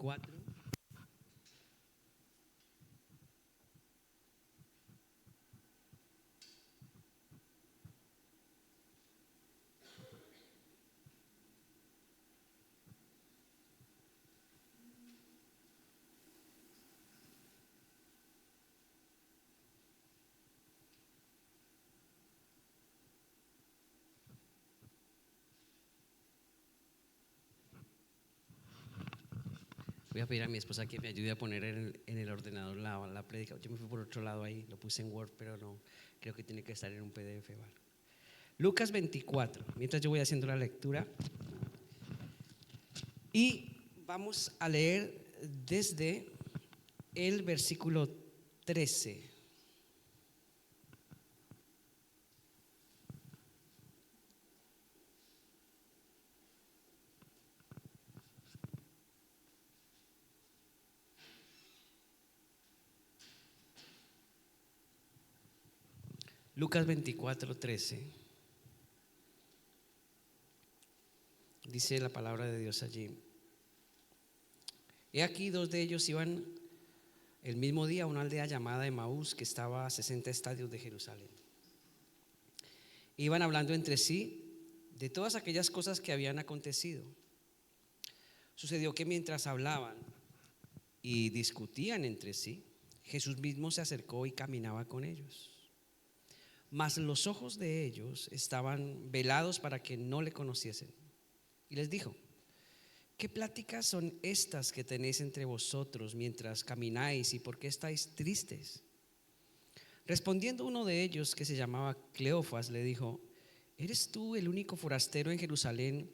24. Voy a pedir a mi esposa que me ayude a poner en el ordenador la prédica. Yo me fui por otro lado ahí, lo puse en Word, pero no, creo que tiene que estar en un PDF. ¿Vale? Lucas 24, mientras yo voy haciendo la lectura. Y vamos a leer desde el versículo 13. Lucas 24, 13. Dice la palabra de Dios allí. He aquí, dos de ellos iban el mismo día a una aldea llamada Emaús, que estaba a 60 estadios de Jerusalén. Iban hablando entre sí de todas aquellas cosas que habían acontecido. Sucedió que mientras hablaban y discutían entre sí, Jesús mismo se acercó y caminaba con ellos. Mas los ojos de ellos estaban velados para que no le conociesen. Y les dijo: ¿qué pláticas son estas que tenéis entre vosotros mientras camináis, y por qué estáis tristes? Respondiendo uno de ellos, que se llamaba Cleofas, le dijo: ¿eres tú el único forastero en Jerusalén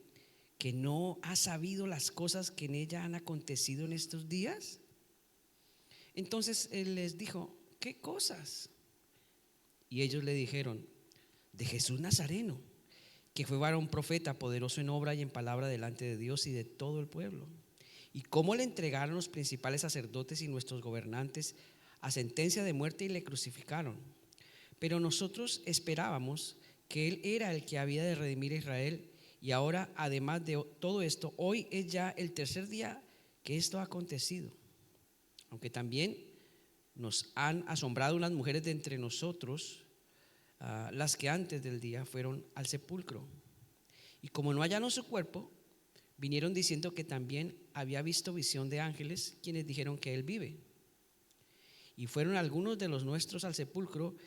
que no ha sabido las cosas que en ella han acontecido en estos días? Entonces él les dijo: ¿qué cosas? Y ellos le dijeron: de Jesús Nazareno, que fue varón profeta, poderoso en obra y en palabra delante de Dios y de todo el pueblo, y cómo le entregaron los principales sacerdotes y nuestros gobernantes a sentencia de muerte y le crucificaron. Pero nosotros esperábamos que él era el que había de redimir a Israel, y ahora, además de todo esto, hoy es ya el tercer día que esto ha acontecido. Aunque también nos han asombrado unas mujeres de entre nosotros, las que antes del día fueron al sepulcro, y como no hallaron su cuerpo, vinieron diciendo que también había visto visión de ángeles, quienes dijeron que él vive. Y fueron algunos de los nuestros al sepulcro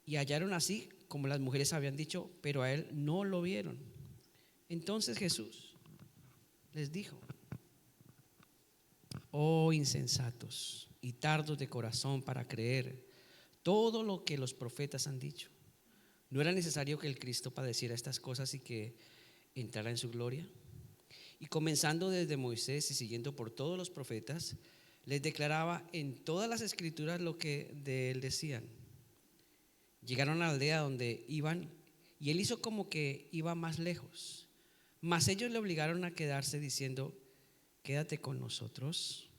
y hallaron así como las mujeres habían dicho, pero a él no lo vieron. Entonces Jesús les dijo: oh insensatos y tardos de corazón para creer todo lo que los profetas han dicho. ¿No era necesario que el Cristo padeciera estas cosas y que entrara en su gloria? Y comenzando desde Moisés y siguiendo por todos los profetas, les declaraba en todas las escrituras lo que de él decían. Llegaron a la aldea donde iban, y él hizo como que iba más lejos, mas ellos le obligaron a quedarse, diciendo: quédate con nosotros,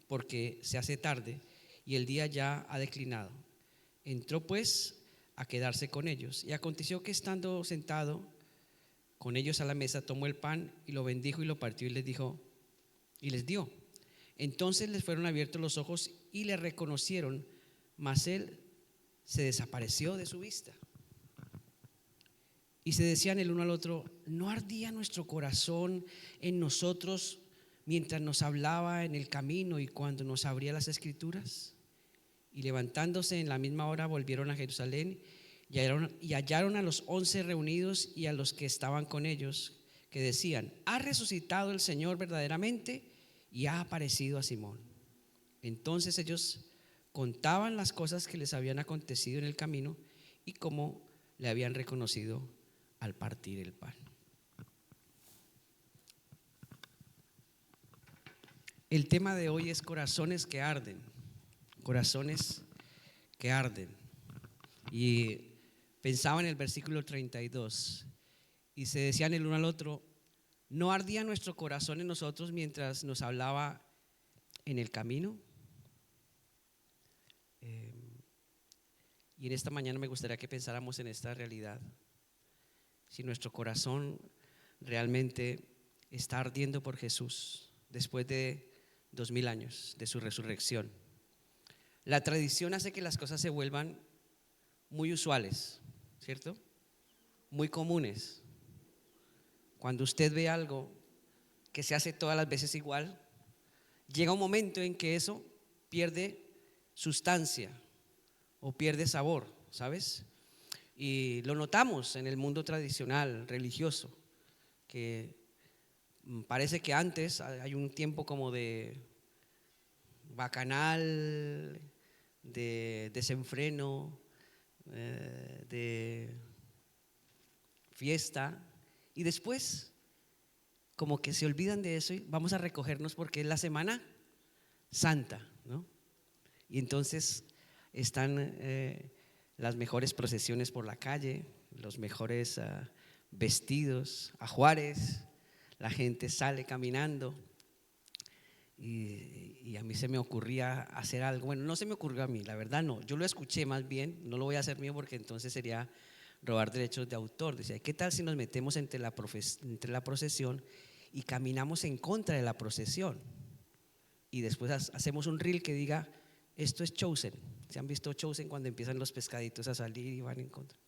porque se hace tarde y el día ya ha declinado. Entró pues a quedarse con ellos, y aconteció que estando sentado con ellos a la mesa, tomó el pan y lo bendijo y lo partió y les dijo, y les dio. Entonces les fueron abiertos los ojos y le reconocieron, mas él se desapareció de su vista. Y se decían el uno al otro: ¿no ardía nuestro corazón en nosotros mientras nos hablaba en el camino y cuando nos abría las escrituras? Y levantándose en la misma hora volvieron a Jerusalén y hallaron a los 11 reunidos y a los que estaban con ellos, que decían: ha resucitado el Señor verdaderamente y ha aparecido a Simón. Entonces ellos contaban las cosas que les habían acontecido en el camino y cómo le habían reconocido al partir el pan. El tema de hoy es corazones que arden. Corazones que arden. Y pensaba en el versículo 32 y se decían el uno al otro: ¿no ardía nuestro corazón en nosotros mientras nos hablaba en el camino? Y en esta mañana me gustaría que pensáramos en esta realidad. Si nuestro corazón realmente está ardiendo por Jesús después de 2000 años de su resurrección. La tradición hace que las cosas se vuelvan muy usuales, ¿cierto? Muy comunes. Cuando usted ve algo que se hace todas las veces igual, llega un momento en que eso pierde sustancia o pierde sabor, ¿sabes? Y lo notamos en el mundo tradicional, religioso, que parece que antes hay un tiempo como de bacanal, de desenfreno, de fiesta, y después como que se olvidan de eso y vamos a recogernos porque es la Semana Santa, ¿no? Y entonces están las mejores procesiones por la calle, los mejores vestidos, ajuares, la gente sale caminando y a mí se me ocurría hacer algo. Bueno, no se me ocurrió a mí, la verdad no, yo lo escuché más bien, no lo voy a hacer mío porque entonces sería robar derechos de autor. Decía, ¿qué tal si nos metemos entre la procesión y caminamos en contra de la procesión? Y después hacemos un reel que diga, esto es Chosen. ¿Se han visto Chosen cuando empiezan los pescaditos a salir y van en contra?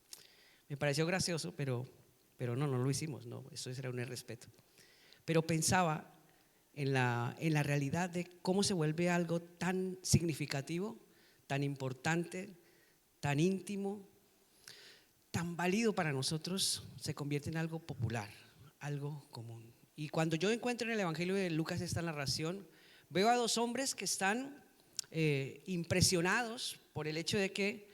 Me pareció gracioso, pero no lo hicimos, no, eso era un irrespeto. Pero pensaba en la realidad de cómo se vuelve algo tan significativo, tan importante, tan íntimo, tan válido para nosotros, se convierte en algo popular, algo común. Y cuando yo encuentro en el Evangelio de Lucas esta narración, veo a dos hombres que están impresionados por el hecho de que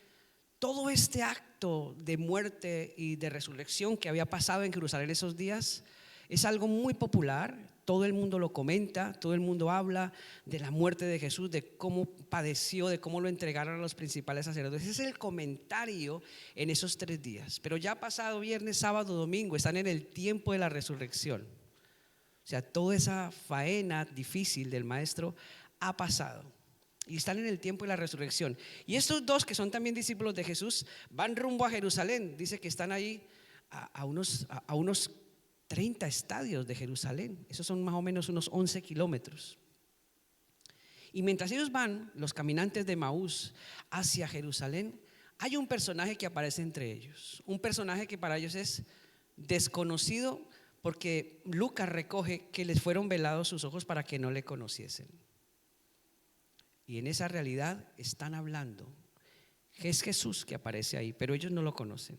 todo este acto de muerte y de resurrección que había pasado en Jerusalén esos días es algo muy popular. Todo el mundo lo comenta, todo el mundo habla de la muerte de Jesús, de cómo padeció, de cómo lo entregaron a los principales sacerdotes. Ese es el comentario en esos 3 días. Pero ya pasado viernes, sábado, domingo, están en el tiempo de la resurrección. O sea, toda esa faena difícil del maestro ha pasado y están en el tiempo de la resurrección. Y estos dos que son también discípulos de Jesús van rumbo a Jerusalén. Dice que están ahí a unos 30 estadios de Jerusalén. Esos son más o menos unos 11 kilómetros. Y mientras ellos van, los caminantes de Maús hacia Jerusalén, hay un personaje que aparece entre ellos. Un personaje que para ellos es desconocido, porque Lucas recoge que les fueron velados sus ojos para que no le conociesen. Y en esa realidad están hablando. Es Jesús que aparece ahí, pero ellos no lo conocen.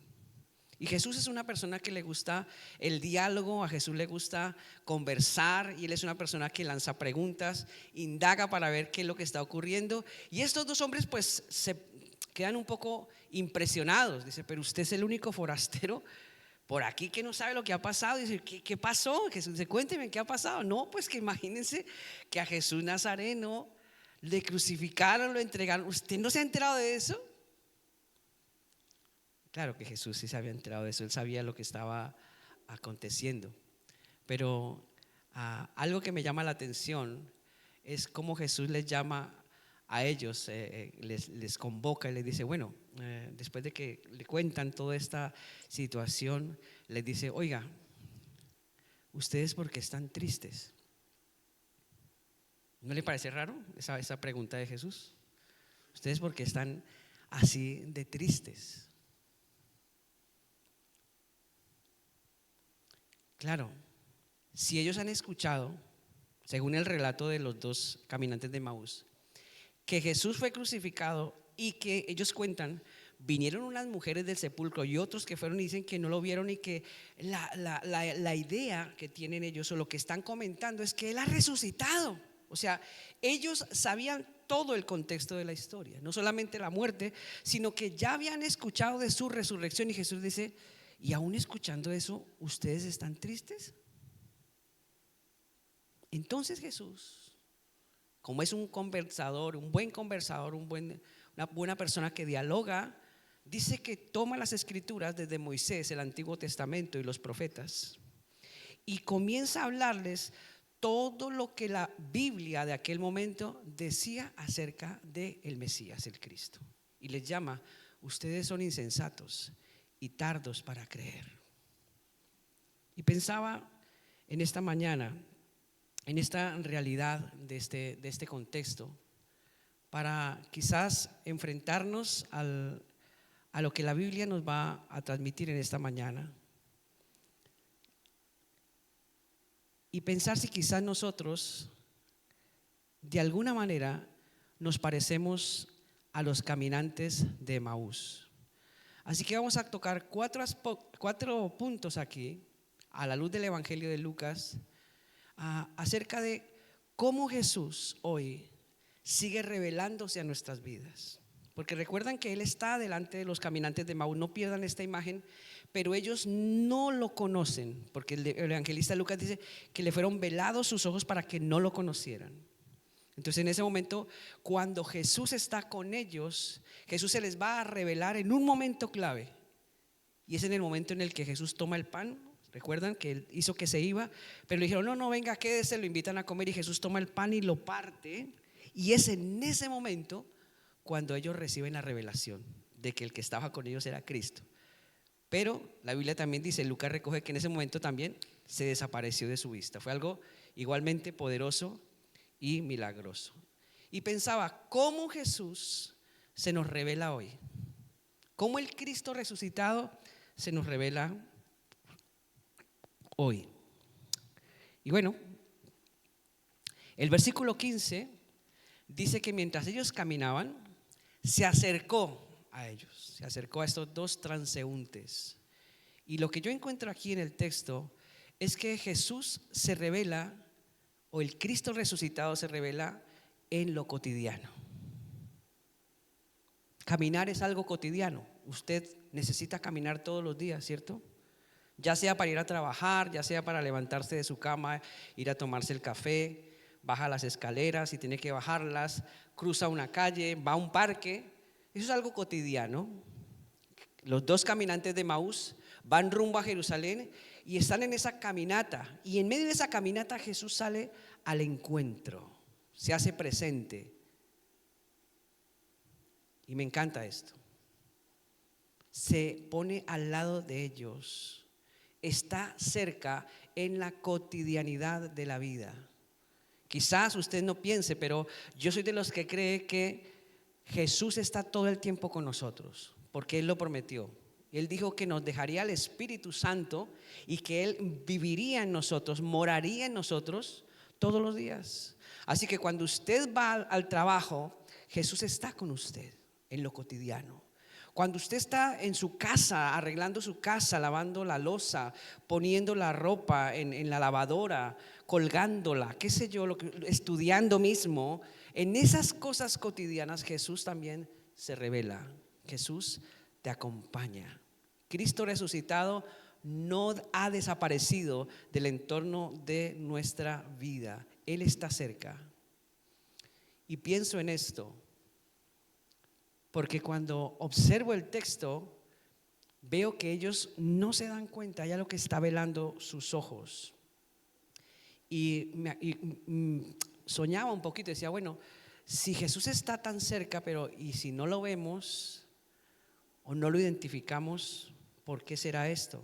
Y Jesús es una persona que le gusta el diálogo, a Jesús le gusta conversar, y él es una persona que lanza preguntas, indaga para ver qué es lo que está ocurriendo. Y estos dos hombres pues se quedan un poco impresionados. Dice, pero usted es el único forastero por aquí que no sabe lo que ha pasado. Dice, ¿qué pasó? Jesús dice, cuénteme qué ha pasado. No, pues que imagínense que a Jesús Nazareno le crucificaron, lo entregaron. ¿Usted no se ha enterado de eso? Claro que Jesús sí se había enterado de eso, él sabía lo que estaba aconteciendo. Pero algo que me llama la atención es cómo Jesús les llama a ellos, les convoca y les dice, bueno, después de que le cuentan toda esta situación, les dice, oiga, ¿ustedes por qué están tristes? ¿No le parece raro esa pregunta de Jesús? ¿Ustedes por qué están así de tristes? Claro, si ellos han escuchado, según el relato de los dos caminantes de Maús, que Jesús fue crucificado y que ellos cuentan, vinieron unas mujeres del sepulcro y otros que fueron y dicen que no lo vieron, y que la idea que tienen ellos o lo que están comentando es que Él ha resucitado. O sea, ellos sabían todo el contexto de la historia, no solamente la muerte, sino que ya habían escuchado de su resurrección. Y Jesús dice, y aún escuchando eso, ¿ustedes están tristes? Entonces Jesús, como es un conversador, un buen conversador, una buena persona que dialoga, dice que toma las escrituras desde Moisés, el Antiguo Testamento y los profetas, y comienza a hablarles todo lo que la Biblia de aquel momento decía acerca del Mesías, el Cristo. Y les llama, ustedes son insensatos y tardos para creer. Y pensaba en esta mañana, en esta realidad de este contexto, para quizás enfrentarnos a lo que la Biblia nos va a transmitir en esta mañana y pensar si quizás nosotros de alguna manera nos parecemos a los caminantes de Emaús. Así que vamos a tocar cuatro puntos aquí a la luz del Evangelio de Lucas acerca de cómo Jesús hoy sigue revelándose a nuestras vidas. Porque recuerdan que Él está delante de los caminantes de Emaús, no pierdan esta imagen, pero ellos no lo conocen, porque el evangelista Lucas dice que le fueron velados sus ojos para que no lo conocieran. Entonces en ese momento, cuando Jesús está con ellos, Jesús se les va a revelar en un momento clave, y es en el momento en el que Jesús toma el pan. Recuerdan que Él hizo que se iba, pero le dijeron no, venga, quédese, lo invitan a comer, y Jesús toma el pan y lo parte, y es en ese momento cuando ellos reciben la revelación de que el que estaba con ellos era Cristo. Pero la Biblia también dice, Lucas recoge que en ese momento también se desapareció de su vista. Fue algo igualmente poderoso y milagroso. Y pensaba, ¿cómo Jesús se nos revela hoy? ¿Cómo el Cristo resucitado se nos revela hoy? Y bueno, el versículo 15 dice que mientras ellos caminaban, se acercó a ellos, se acercó a estos dos transeúntes. Y lo que yo encuentro aquí en el texto es que Jesús se revela, o el Cristo resucitado se revela en lo cotidiano. Caminar es algo cotidiano. Usted necesita caminar todos los días, ¿cierto? Ya sea para ir a trabajar, ya sea para levantarse de su cama, ir a tomarse el café, baja las escaleras y tiene que bajarlas, cruza una calle, va a un parque. Eso es algo cotidiano. Los dos caminantes de Emaús van rumbo a Jerusalén y están en esa caminata, y en medio de esa caminata Jesús sale al encuentro, se hace presente. Y me encanta esto. Se pone al lado de ellos, está cerca en la cotidianidad de la vida. Quizás usted no piense, pero yo soy de los que cree que Jesús está todo el tiempo con nosotros, porque Él lo prometió. Él dijo que nos dejaría el Espíritu Santo y que Él viviría en nosotros, moraría en nosotros todos los días. Así que cuando usted va al trabajo, Jesús está con usted en lo cotidiano. Cuando usted está en su casa, arreglando su casa, lavando la loza, poniendo la ropa en la lavadora, colgándola, qué sé yo, estudiando mismo, en esas cosas cotidianas Jesús también se revela. Jesús te acompaña. Cristo resucitado no ha desaparecido del entorno de nuestra vida. Él está cerca. Y pienso en esto porque cuando observo el texto, veo que ellos no se dan cuenta ya lo que está velando sus ojos. Y soñaba un poquito, decía, bueno, si Jesús está tan cerca, pero ¿y si no lo vemos o no lo identificamos? ¿Por qué será esto?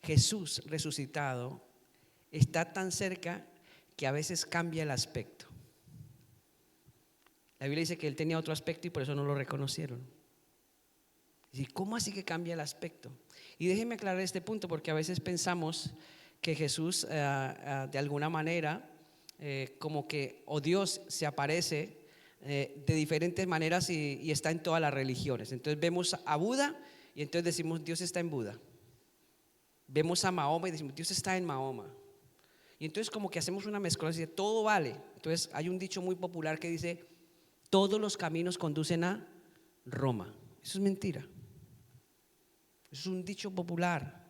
Jesús resucitado está tan cerca que a veces cambia el aspecto. La Biblia dice que Él tenía otro aspecto y por eso no lo reconocieron. ¿Y cómo así que cambia el aspecto? Y déjenme aclarar este punto, porque a veces pensamos que Jesús de alguna manera como que o Dios se aparece de diferentes maneras y está en todas las religiones. Entonces vemos a Buda y entonces decimos Dios está en Buda. Vemos a Mahoma y decimos Dios está en Mahoma. Y entonces como que hacemos una mezcla, y todo vale. Entonces hay un dicho muy popular que dice todos los caminos conducen a Roma. Eso es mentira. Eso es un dicho popular.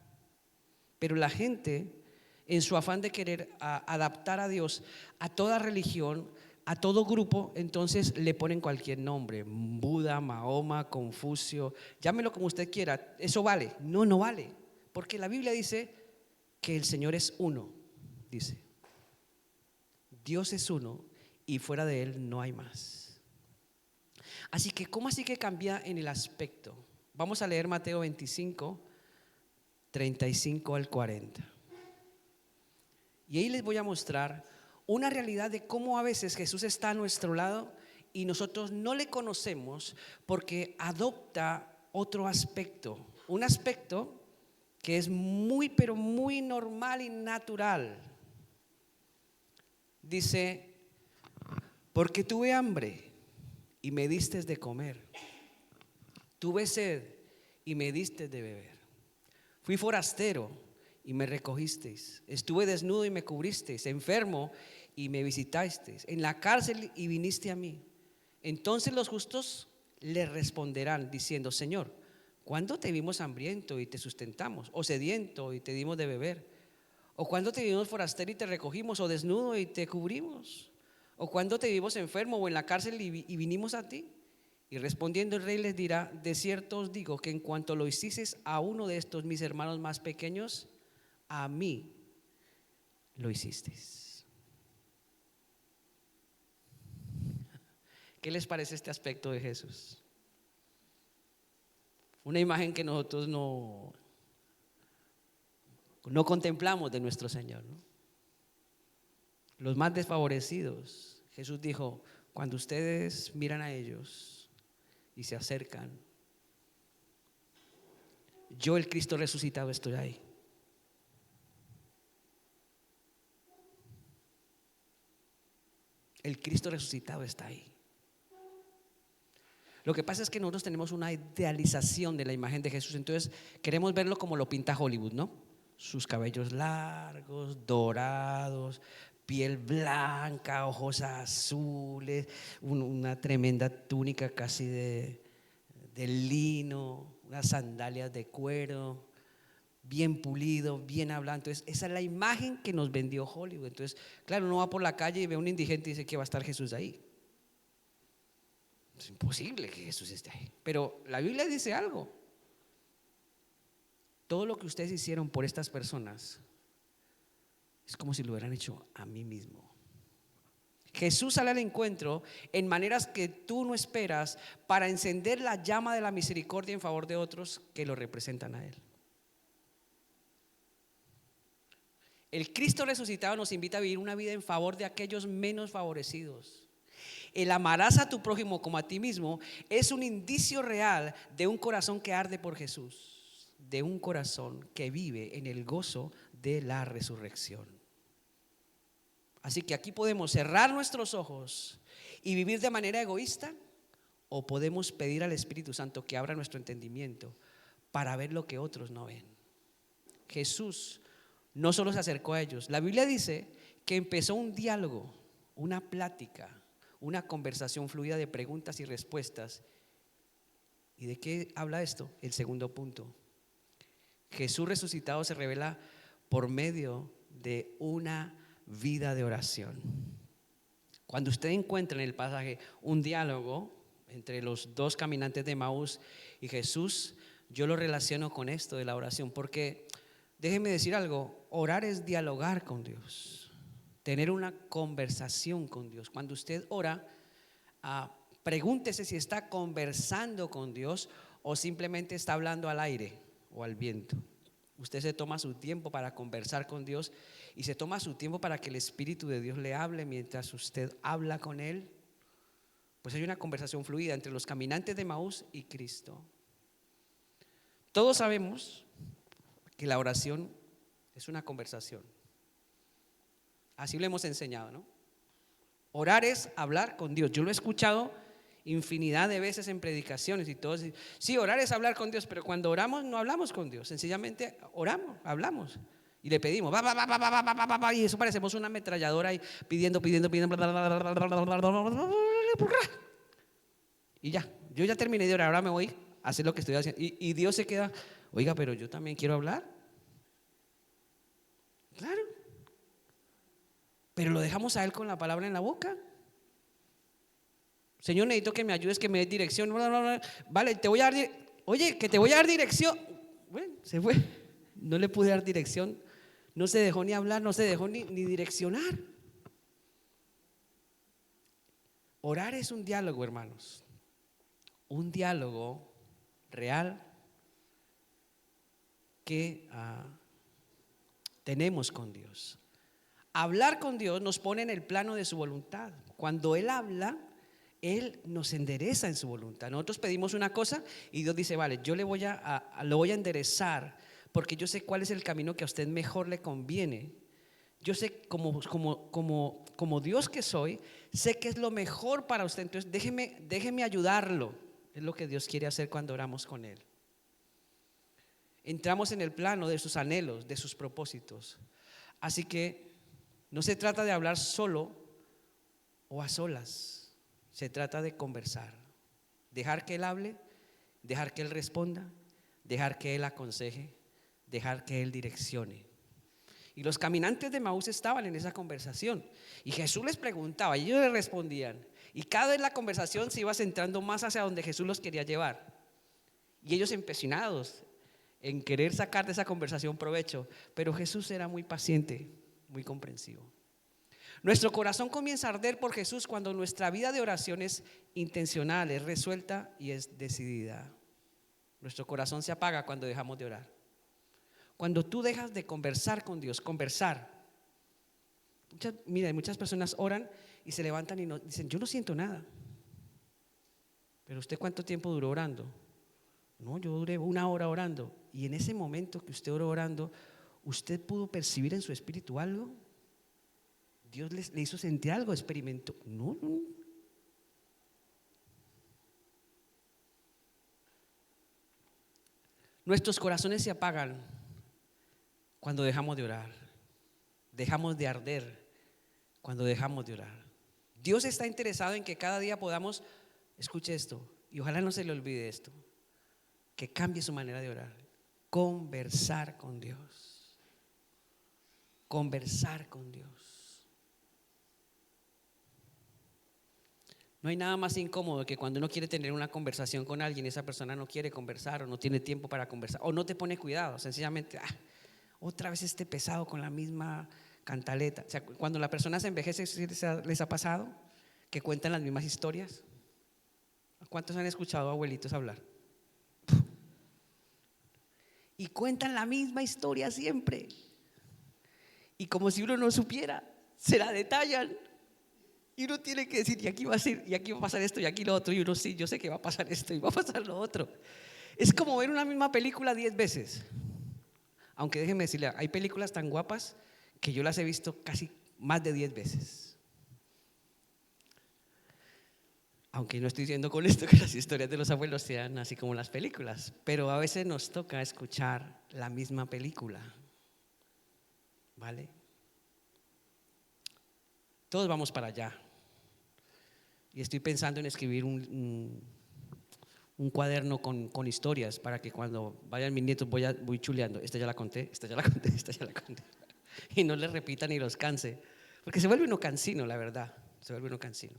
Pero la gente, en su afán de querer adaptar a Dios a toda religión, a todo grupo, entonces le ponen cualquier nombre: Buda, Mahoma, Confucio, llámelo como usted quiera. ¿Eso vale? No, no vale. Porque la Biblia dice que el Señor es uno. Dice, Dios es uno y fuera de Él no hay más. Así que, ¿cómo así que cambia en el aspecto? Vamos a leer Mateo 25, 35 al 40. Y ahí les voy a mostrar una realidad de cómo a veces Jesús está a nuestro lado y nosotros no le conocemos porque adopta otro aspecto, un aspecto que es muy, pero muy normal y natural. Dice, porque tuve hambre y me diste de comer, tuve sed y me diste de beber, fui forastero y me recogisteis, estuve desnudo y me cubristeis, enfermo y me visitasteis, en la cárcel y viniste a mí. Entonces los justos le responderán diciendo, Señor, ¿cuándo te vimos hambriento y te sustentamos? ¿O sediento y te dimos de beber? ¿O cuándo te vimos forastero y te recogimos? ¿O desnudo y te cubrimos? ¿O cuándo te vimos enfermo o en la cárcel y vinimos a ti? Y respondiendo el rey les dirá, de cierto os digo que en cuanto lo hicisteis a uno de estos mis hermanos más pequeños, a mí lo hicisteis. ¿Qué les parece este aspecto de Jesús? Una imagen que nosotros no contemplamos de nuestro Señor, ¿no? Los más desfavorecidos. Jesús dijo, cuando ustedes miran a ellos y se acercan, yo, el Cristo resucitado, estoy ahí. El Cristo resucitado está ahí. Lo que pasa es que nosotros tenemos una idealización de la imagen de Jesús, entonces queremos verlo como lo pinta Hollywood, ¿no? Sus cabellos largos, dorados, piel blanca, ojos azules, una tremenda túnica casi de lino, unas sandalias de cuero, bien pulido, bien hablado. Entonces esa es la imagen que nos vendió Hollywood. Entonces, claro, uno va por la calle y ve a un indigente y dice que va a estar Jesús ahí. Es imposible que Jesús esté ahí. Pero la Biblia dice algo. Todo lo que ustedes hicieron por estas personas es como si lo hubieran hecho a mí mismo. Jesús sale al encuentro en maneras que tú no esperas para encender la llama de la misericordia en favor de otros que lo representan a Él. El Cristo resucitado nos invita a vivir una vida en favor de aquellos menos favorecidos. El amarás a tu prójimo como a ti mismo es un indicio real de un corazón que arde por Jesús, de un corazón que vive en el gozo de la resurrección. Así que aquí podemos cerrar nuestros ojos y vivir de manera egoísta, o podemos pedir al Espíritu Santo que abra nuestro entendimiento para ver lo que otros no ven. Jesús no solo se acercó a ellos, la Biblia dice que empezó un diálogo, una plática, una conversación fluida de preguntas y respuestas. ¿Y de qué habla esto? El segundo punto. Jesús resucitado se revela por medio de una vida de oración. Cuando usted encuentra en el pasaje un diálogo entre los dos caminantes de Emaús y Jesús, yo lo relaciono con esto de la oración, porque déjeme decir algo, orar es dialogar con Dios. Tener una conversación con Dios. Cuando usted ora, pregúntese si está conversando con Dios o simplemente está hablando al aire o al viento. Usted se toma su tiempo para conversar con Dios y se toma su tiempo para que el Espíritu de Dios le hable mientras usted habla con Él. Pues hay una conversación fluida entre los caminantes de Emaús y Cristo. Todos sabemos que la oración es una conversación. Así lo hemos enseñado, ¿no? Orar es hablar con Dios. Yo lo he escuchado infinidad de veces en predicaciones y todos. Sí, orar es hablar con Dios, pero cuando oramos no hablamos con Dios. Sencillamente oramos, hablamos y le pedimos. Y eso parecemos una ametralladora ahí pidiendo. Y ya, yo ya terminé de orar, ahora me voy a hacer lo que estoy haciendo. Y Dios se queda, oiga, pero yo también quiero hablar. Claro. Pero lo dejamos a Él con la palabra en la boca. Señor, necesito que me ayudes, que me des dirección. Vale, te voy a dar oye, que te voy a dar dirección. Bueno, se fue. No le pude dar dirección. No se dejó ni hablar, no se dejó ni direccionar. Orar es un diálogo, hermanos. Un diálogo real que tenemos con Dios. Hablar con Dios nos pone en el plano de su voluntad. Cuando Él habla, Él nos endereza en su voluntad. Nosotros pedimos una cosa y Dios dice, vale, yo lo voy a enderezar porque yo sé cuál es el camino que a usted mejor le conviene. Yo sé como Dios que soy, sé que es lo mejor para usted. Entonces déjeme ayudarlo. Es lo que Dios quiere hacer cuando oramos con Él. Entramos en el plano de sus anhelos, de sus propósitos. Así que no se trata de hablar solo o a solas. Se trata de conversar. Dejar que Él hable, dejar que Él responda, dejar que Él aconseje, dejar que Él direccione. Y los caminantes de Emaús estaban en esa conversación. Y Jesús les preguntaba y ellos le respondían. Y cada vez la conversación se iba centrando más hacia donde Jesús los quería llevar. Y ellos empecinados en querer sacar de esa conversación provecho. Pero Jesús era muy paciente, muy comprensivo. Nuestro corazón comienza a arder por Jesús cuando nuestra vida de oración es intencional, es resuelta y es decidida. Nuestro corazón se apaga cuando dejamos de orar. Cuando tú dejas de conversar con Dios, conversar. Mira, muchas personas oran y se levantan y dicen, yo no siento nada. Pero ¿usted cuánto tiempo duró orando? No, yo duré 1 hora orando. Y en ese momento que usted oró orando, ¿usted pudo percibir en su espíritu algo? ¿Dios le hizo sentir algo? ¿Experimentó? No. Nuestros corazones se apagan cuando dejamos de orar. Dejamos de arder cuando dejamos de orar. Dios está interesado en que cada día podamos, escuche esto, y ojalá no se le olvide esto, que cambie su manera de orar. Conversar con Dios. Conversar con Dios. No hay nada más incómodo que cuando uno quiere tener una conversación con alguien, esa persona no quiere conversar o no tiene tiempo para conversar o no te pone cuidado, sencillamente, otra vez este pesado con la misma cantaleta. O sea, cuando la persona se envejece, ¿les ha pasado que cuentan las mismas historias? ¿Cuántos han escuchado a abuelitos hablar? Y cuentan la misma historia siempre. Y como si uno no supiera, se la detallan. Y uno tiene que decir, y aquí va a ser, y aquí va a pasar esto, y aquí lo otro. Y uno sí, yo sé que va a pasar esto y va a pasar lo otro. Es como ver una misma película 10 veces. Aunque déjenme decirle, hay películas tan guapas que yo las he visto casi más de 10 veces. Aunque no estoy diciendo con esto que las historias de los abuelos sean así como las películas, pero a veces nos toca escuchar la misma película, ¿vale? Todos vamos para allá. Y estoy pensando en escribir un cuaderno con historias para que cuando vayan mis nietos voy chuleando. Esta ya la conté, esta ya la conté, esta ya la conté. Y no les repitan ni los canse, porque se vuelve uno cansino, la verdad. Se vuelve uno cansino.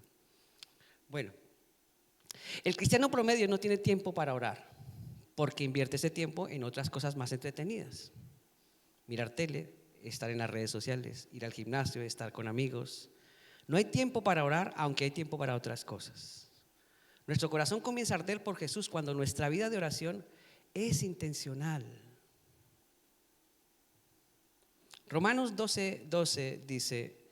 Bueno, el cristiano promedio no tiene tiempo para orar, porque invierte ese tiempo en otras cosas más entretenidas. Mirar tele, estar en las redes sociales, ir al gimnasio, estar con amigos. No hay tiempo para orar, aunque hay tiempo para otras cosas. Nuestro corazón comienza a arder por Jesús cuando nuestra vida de oración es intencional. Romanos 12:12 dice,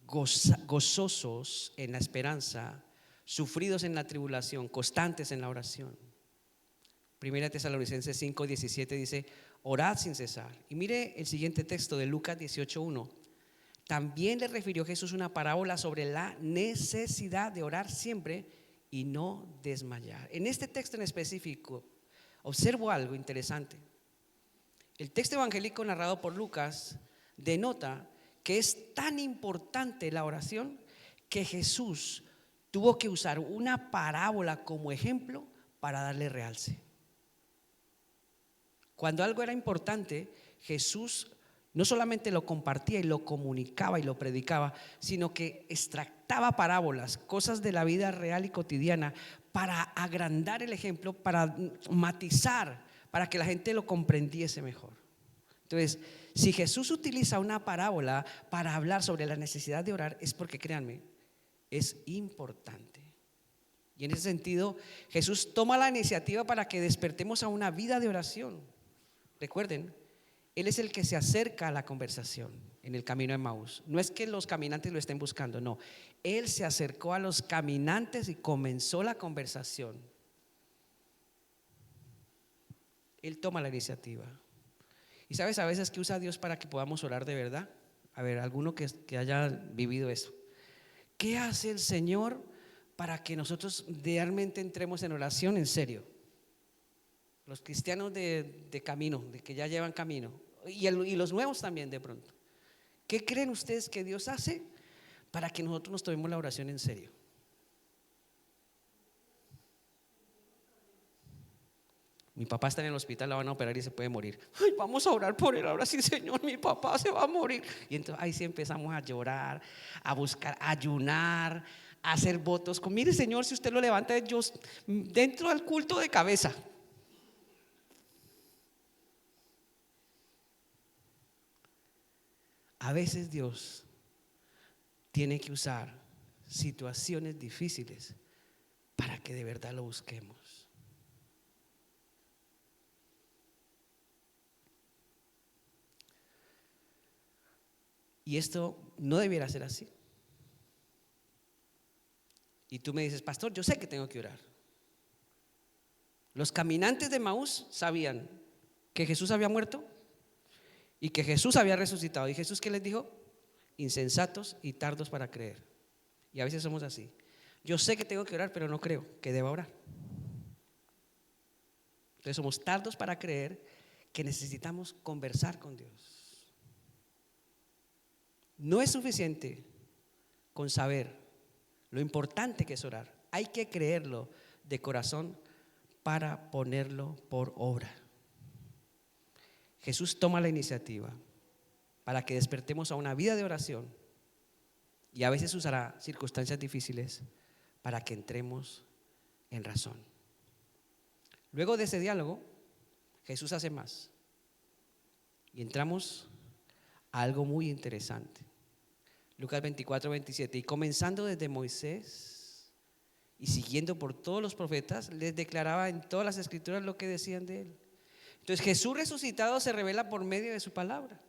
gozosos en la esperanza, sufridos en la tribulación, constantes en la oración. Primera Tesalonicenses 5:17 dice, orad sin cesar. Y mire el siguiente texto de Lucas 18:1. También le refirió Jesús una parábola sobre la necesidad de orar siempre y no desmayar. En este texto en específico observo algo interesante. El texto evangélico narrado por Lucas denota que es tan importante la oración que Jesús tuvo que usar una parábola como ejemplo para darle realce. Cuando algo era importante, Jesús no solamente lo compartía y lo comunicaba y lo predicaba, sino que extractaba parábolas, cosas de la vida real y cotidiana, para agrandar el ejemplo, para matizar, para que la gente lo comprendiese mejor. Entonces, si Jesús utiliza una parábola para hablar sobre la necesidad de orar, es porque, créanme, es importante. Y en ese sentido, Jesús toma la iniciativa para que despertemos a una vida de oración. Recuerden, Él es el que se acerca a la conversación en el camino de Emaús. No es que los caminantes lo estén buscando, no. Él se acercó a los caminantes y comenzó la conversación. Él toma la iniciativa. Y sabes a veces que usa a Dios para que podamos orar de verdad. A ver, alguno que haya vivido eso. ¿Qué hace el Señor para que nosotros realmente entremos en oración en serio? Los cristianos de camino, de que ya llevan camino, y los nuevos también de pronto. ¿Qué creen ustedes que Dios hace para que nosotros nos tomemos la oración en serio? Mi papá está en el hospital, la van a operar y se puede morir. Ay, vamos a orar por él. Ahora sí, Señor, mi papá se va a morir. Y entonces ahí sí empezamos a llorar, a buscar, a ayunar, a hacer votos. Mire, Señor, si usted lo levanta, yo dentro del culto de cabeza. A veces Dios tiene que usar situaciones difíciles para que de verdad lo busquemos. Y esto no debiera ser así. Y tú me dices, pastor, yo sé que tengo que orar. Los caminantes de Emaús sabían que Jesús había muerto y que Jesús había resucitado. ¿Y Jesús qué les dijo? Insensatos y tardos para creer. Y a veces somos así. Yo sé que tengo que orar, pero no creo que deba orar. Entonces somos tardos para creer que necesitamos conversar con Dios. No es suficiente con saber lo importante que es orar. Hay que creerlo de corazón para ponerlo por obra. Jesús toma la iniciativa para que despertemos a una vida de oración, y a veces usará circunstancias difíciles para que entremos en razón. Luego de ese diálogo, Jesús hace más y entramos a algo muy interesante. Lucas 24:27, y comenzando desde Moisés y siguiendo por todos los profetas, les declaraba en todas las escrituras lo que decían de él. Entonces Jesús resucitado se revela por medio de su palabra.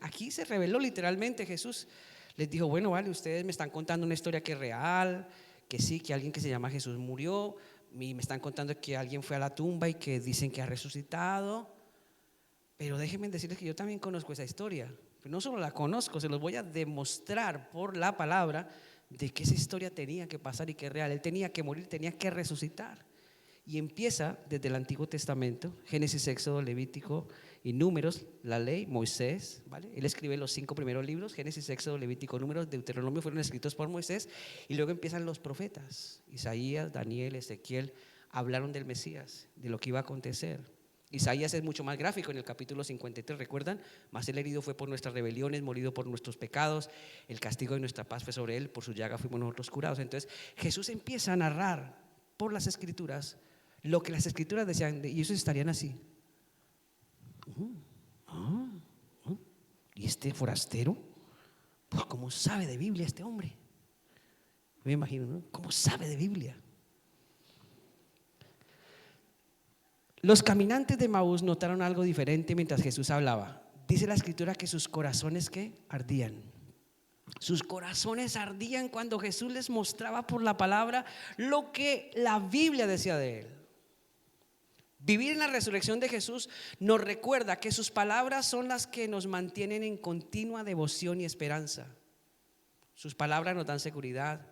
Aquí se reveló literalmente. Jesús les dijo, bueno, vale, ustedes me están contando una historia que es real, que sí, que alguien que se llama Jesús murió, y me están contando que alguien fue a la tumba y que dicen que ha resucitado, pero déjenme decirles que yo también conozco esa historia. Pero no solo la conozco, se los voy a demostrar por la palabra de que esa historia tenía que pasar y que es real. Él tenía que morir, tenía que resucitar. Y empieza desde el Antiguo Testamento, Génesis, Éxodo, Levítico y Números, la ley, Moisés, ¿vale? Él escribe los 5 primeros libros, Génesis, Éxodo, Levítico, Números, Deuteronomio, fueron escritos por Moisés. Y luego empiezan los profetas, Isaías, Daniel, Ezequiel, hablaron del Mesías, de lo que iba a acontecer. Isaías es mucho más gráfico en el capítulo 53, ¿recuerdan? Mas el herido fue por nuestras rebeliones, molido por nuestros pecados, el castigo de nuestra paz fue sobre él, por su llaga fuimos nosotros curados. Entonces Jesús empieza a narrar por las escrituras lo que las escrituras decían, y ellos estarían así. ¿Y este forastero? Pues ¿cómo sabe de Biblia este hombre? Me imagino, ¿no? ¿Cómo sabe de Biblia? Los caminantes de Emaús notaron algo diferente mientras Jesús hablaba. Dice la escritura que sus corazones ¿qué? Ardían. Sus corazones ardían cuando Jesús les mostraba por la palabra lo que la Biblia decía de él. Vivir en la resurrección de Jesús nos recuerda que sus palabras son las que nos mantienen en continua devoción y esperanza. Sus palabras nos dan seguridad,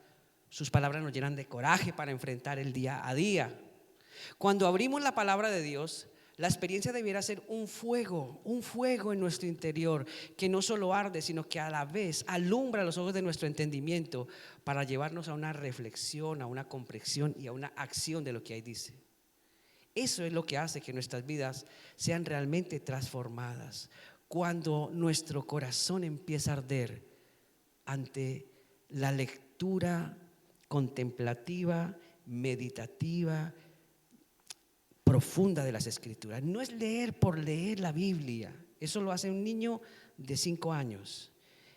sus palabras nos llenan de coraje para enfrentar el día a día. Cuando abrimos la palabra de Dios, la experiencia debiera ser un fuego en nuestro interior que no solo arde, sino que a la vez alumbra los ojos de nuestro entendimiento para llevarnos a una reflexión, a una comprensión y a una acción de lo que ahí dice. Eso es lo que hace que nuestras vidas sean realmente transformadas. Cuando nuestro corazón empieza a arder ante la lectura contemplativa, meditativa, profunda de las escrituras. No es leer por leer la Biblia, eso lo hace un niño de 5 años.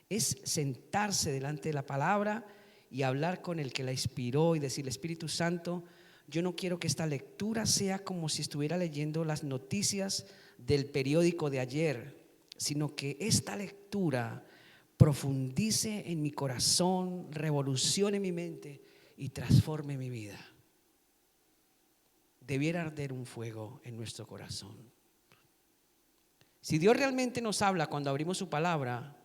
Es sentarse delante de la palabra y hablar con el que la inspiró y decirle, Espíritu Santo, yo no quiero que esta lectura sea como si estuviera leyendo las noticias del periódico de ayer, sino que esta lectura profundice en mi corazón, revolucione mi mente y transforme mi vida. Debiera arder un fuego en nuestro corazón. Si Dios realmente nos habla cuando abrimos su palabra,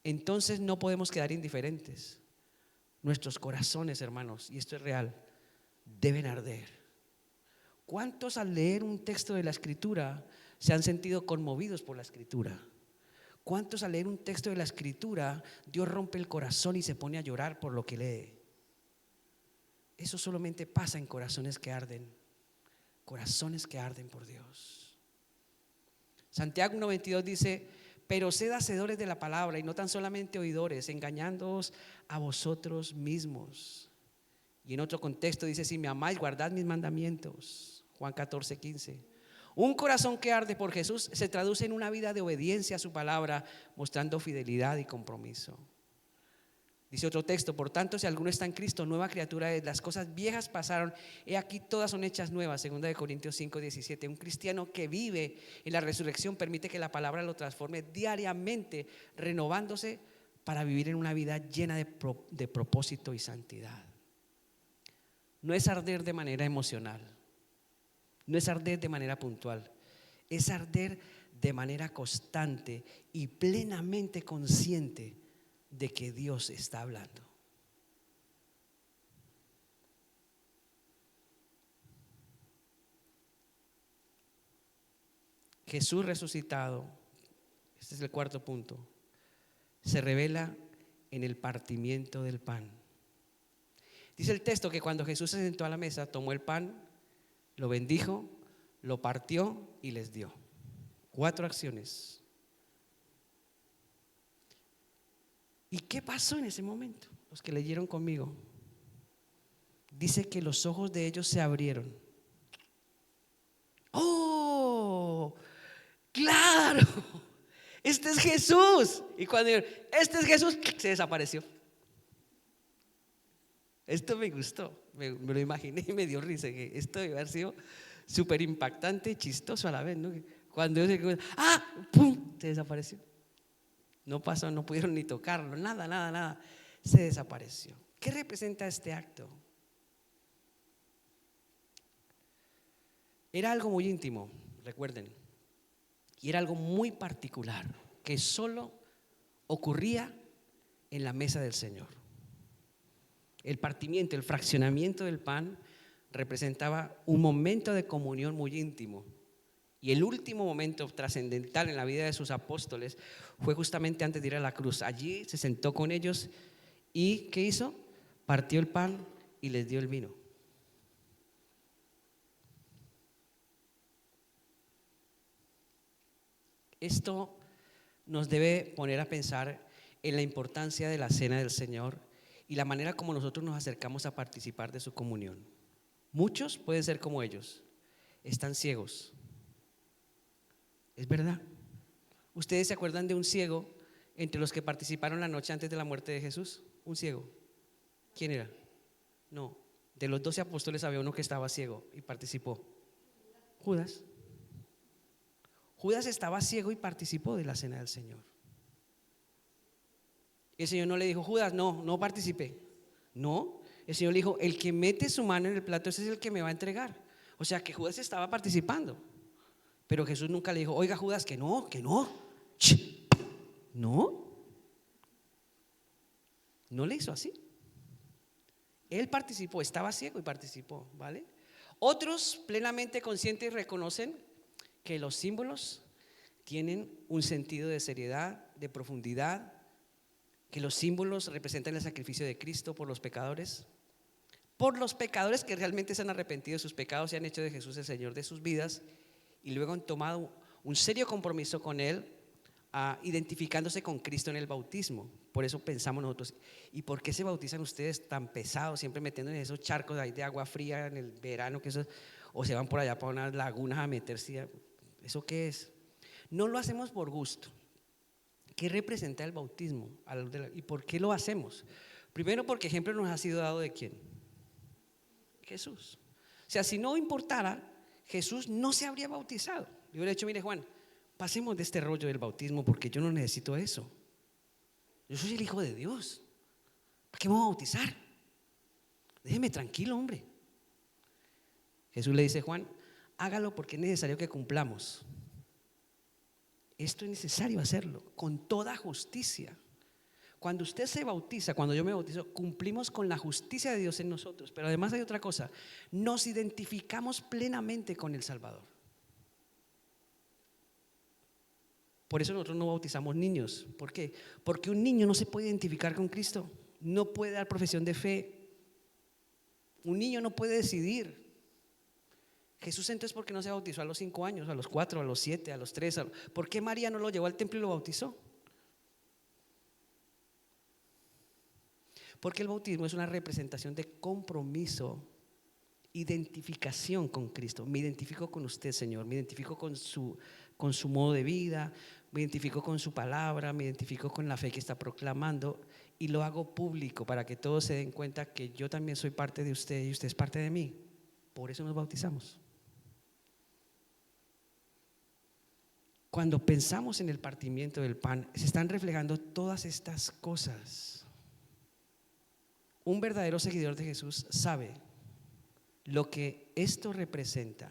entonces no podemos quedar indiferentes. Nuestros corazones, hermanos, y esto es real, deben arder. ¿Cuántos al leer un texto de la Escritura se han sentido conmovidos por la Escritura? ¿Cuántos al leer un texto de la Escritura Dios rompe el corazón y se pone a llorar por lo que lee? Eso solamente pasa en corazones que arden por Dios. Santiago 1:22 dice: pero sed hacedores de la palabra y no tan solamente oidores, engañándoos a vosotros mismos. Y en otro contexto dice: si me amáis, guardad mis mandamientos. Juan 14:15. Un corazón que arde por Jesús se traduce en una vida de obediencia a su palabra, mostrando fidelidad y compromiso. Dice otro texto: por tanto, si alguno está en Cristo, nueva criatura es, las cosas viejas pasaron, he aquí todas son hechas nuevas. 2 Corintios 5:17. Un cristiano que vive en la resurrección permite que la palabra lo transforme diariamente, renovándose para vivir en una vida llena de propósito y santidad. No es arder de manera emocional, no es arder de manera puntual, es arder de manera constante y plenamente consciente de que Dios está hablando. Jesús resucitado, este es el cuarto punto, se revela en el partimiento del pan. Dice el texto que cuando Jesús se sentó a la mesa, tomó el pan, lo bendijo, lo partió y les dio. 4 acciones. ¿Y qué pasó en ese momento? Los que leyeron conmigo. Dice que los ojos de ellos se abrieron. ¡Oh! ¡Claro! Este es Jesús. Y cuando dijeron, este es Jesús, se desapareció. Esto me gustó, me lo imaginé y me dio risa. Que esto debe haber sido súper impactante y chistoso a la vez, ¿no? Cuando ellos ¡pum! Se desapareció. No pasó, no pudieron ni tocarlo, nada. Se desapareció. ¿Qué representa este acto? Era algo muy íntimo, recuerden, y era algo muy particular que solo ocurría en la mesa del Señor. El partimiento, el fraccionamiento del pan representaba un momento de comunión muy íntimo. Y el último momento trascendental en la vida de sus apóstoles fue justamente antes de ir a la cruz. Allí se sentó con ellos y ¿qué hizo? Partió el pan y les dio el vino. Esto nos debe poner a pensar en la importancia de la cena del Señor y la manera como nosotros nos acercamos a participar de su comunión. Muchos pueden ser como ellos, están ciegos. Es verdad. ¿Ustedes se acuerdan de un ciego entre los que participaron la noche antes de la muerte de Jesús? Un ciego. ¿Quién era? No, de los 12 apóstoles había uno que estaba ciego y participó. Judas. Judas estaba ciego y participó de la cena del Señor. El Señor no le dijo: Judas, no participé. No, el Señor le dijo: el que mete su mano en el plato, ese es el que me va a entregar. O sea que Judas estaba participando. Pero Jesús nunca le dijo: oiga, Judas, que no. No le hizo así. Él participó, estaba ciego y participó, ¿vale? Otros plenamente conscientes reconocen que los símbolos tienen un sentido de seriedad, de profundidad, que los símbolos representan el sacrificio de Cristo por los pecadores que realmente se han arrepentido de sus pecados y han hecho de Jesús el Señor de sus vidas, y luego han tomado un serio compromiso con Él, identificándose con Cristo en el bautismo. Por eso pensamos nosotros: ¿y por qué se bautizan ustedes tan pesados, siempre metiendo en esos charcos ahí de agua fría en el verano, o se van por allá para unas lagunas a meterse? ¿Eso qué es? No lo hacemos por gusto. ¿Qué representa el bautismo? ¿Y por qué lo hacemos? Primero, porque ejemplo nos ha sido dado ¿de quién? Jesús. O sea, si no importara, Jesús no se habría bautizado. Le hubiera dicho, mire Juan, pasemos de este rollo del bautismo porque yo no necesito eso. Yo soy el Hijo de Dios. ¿Para qué me voy a bautizar? Déjeme tranquilo, hombre. Jesús le dice, Juan, hágalo porque es necesario que cumplamos. Esto es necesario hacerlo con toda justicia. Cuando usted se bautiza, cuando yo me bautizo, cumplimos con la justicia de Dios en nosotros. Pero además hay otra cosa, nos identificamos plenamente con el Salvador. Por eso nosotros no bautizamos niños. ¿Por qué? Porque un niño no se puede identificar con Cristo, no puede dar profesión de fe. Un niño no puede decidir. Jesús entonces, ¿por qué no se bautizó a los 5 años, a los 4, a los 7, a los 3? ¿Por qué María no lo llevó al templo y lo bautizó? Porque el bautismo es una representación de compromiso, identificación con Cristo. Me identifico con usted, Señor, me identifico con su modo de vida, me identifico con su palabra, me identifico con la fe que está proclamando y lo hago público para que todos se den cuenta que yo también soy parte de usted y usted es parte de mí. Por eso nos bautizamos. Cuando pensamos en el partimiento del pan, se están reflejando todas estas cosas. Un verdadero seguidor de Jesús sabe lo que esto representa.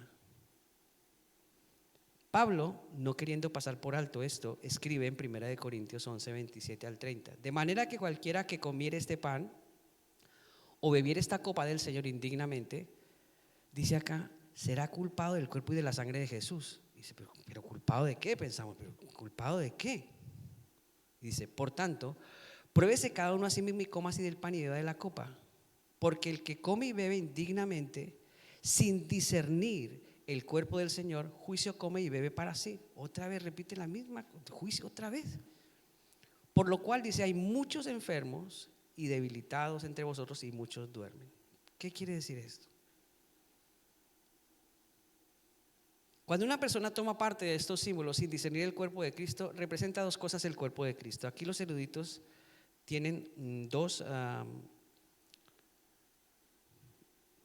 Pablo, no queriendo pasar por alto esto, escribe en 1 Corintios 11, 27 al 30. De manera que cualquiera que comiere este pan o bebiere esta copa del Señor indignamente, dice acá, será culpado del cuerpo y de la sangre de Jesús. Dice, pero ¿culpado de qué? Pensamos, pero ¿culpado de qué? Dice, por tanto, pruébese cada uno a sí mismo y coma así del pan y beba de la copa. Porque el que come y bebe indignamente, sin discernir el cuerpo del Señor, juicio come y bebe para sí. Otra vez repite la misma, juicio otra vez. Por lo cual dice, hay muchos enfermos y debilitados entre vosotros y muchos duermen. ¿Qué quiere decir esto? Cuando una persona toma parte de estos símbolos sin discernir el cuerpo de Cristo, representa dos cosas el cuerpo de Cristo. Aquí los eruditos tienen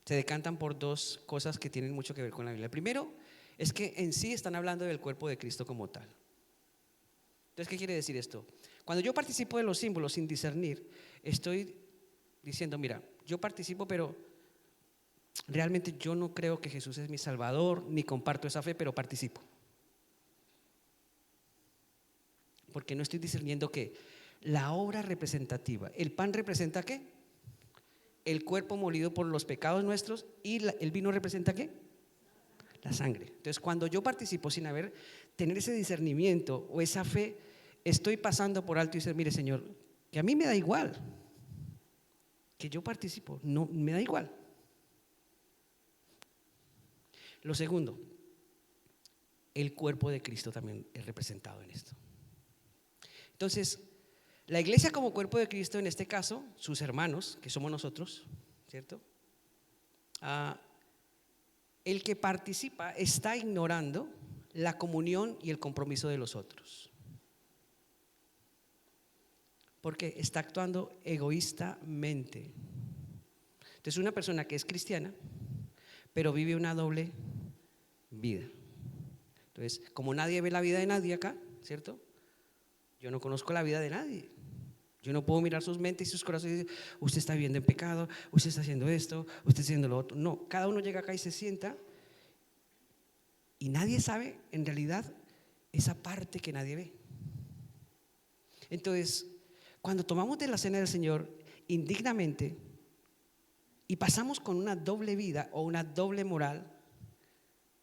se decantan por dos cosas que tienen mucho que ver con la Biblia. El primero es que en sí están hablando del cuerpo de Cristo como tal. Entonces, ¿qué quiere decir esto? Cuando yo participo de los símbolos sin discernir, estoy diciendo, mira, yo participo, pero realmente yo no creo que Jesús es mi Salvador, ni comparto esa fe, pero participo. Porque no estoy discerniendo que la obra representativa, el pan representa ¿qué? El cuerpo molido por los pecados nuestros, y el vino representa ¿qué? La sangre. Entonces, cuando yo participo sin tener ese discernimiento o esa fe, estoy pasando por alto y decir, mire Señor, que a mí me da igual, que yo participo, no me da igual. Lo segundo, el cuerpo de Cristo también es representado en esto. Entonces, la iglesia como cuerpo de Cristo, en este caso, sus hermanos, que somos nosotros, ¿cierto? El que participa está ignorando la comunión y el compromiso de los otros. Porque está actuando egoístamente. Entonces, una persona que es cristiana, pero vive una doble vida. Entonces, como nadie ve la vida de nadie acá, ¿cierto? Yo no conozco la vida de nadie. Yo no puedo mirar sus mentes y sus corazones y decir, usted está viviendo en pecado, usted está haciendo esto, usted está haciendo lo otro. No, cada uno llega acá y se sienta y nadie sabe en realidad esa parte que nadie ve. Entonces, cuando tomamos de la cena del Señor indignamente y pasamos con una doble vida o una doble moral,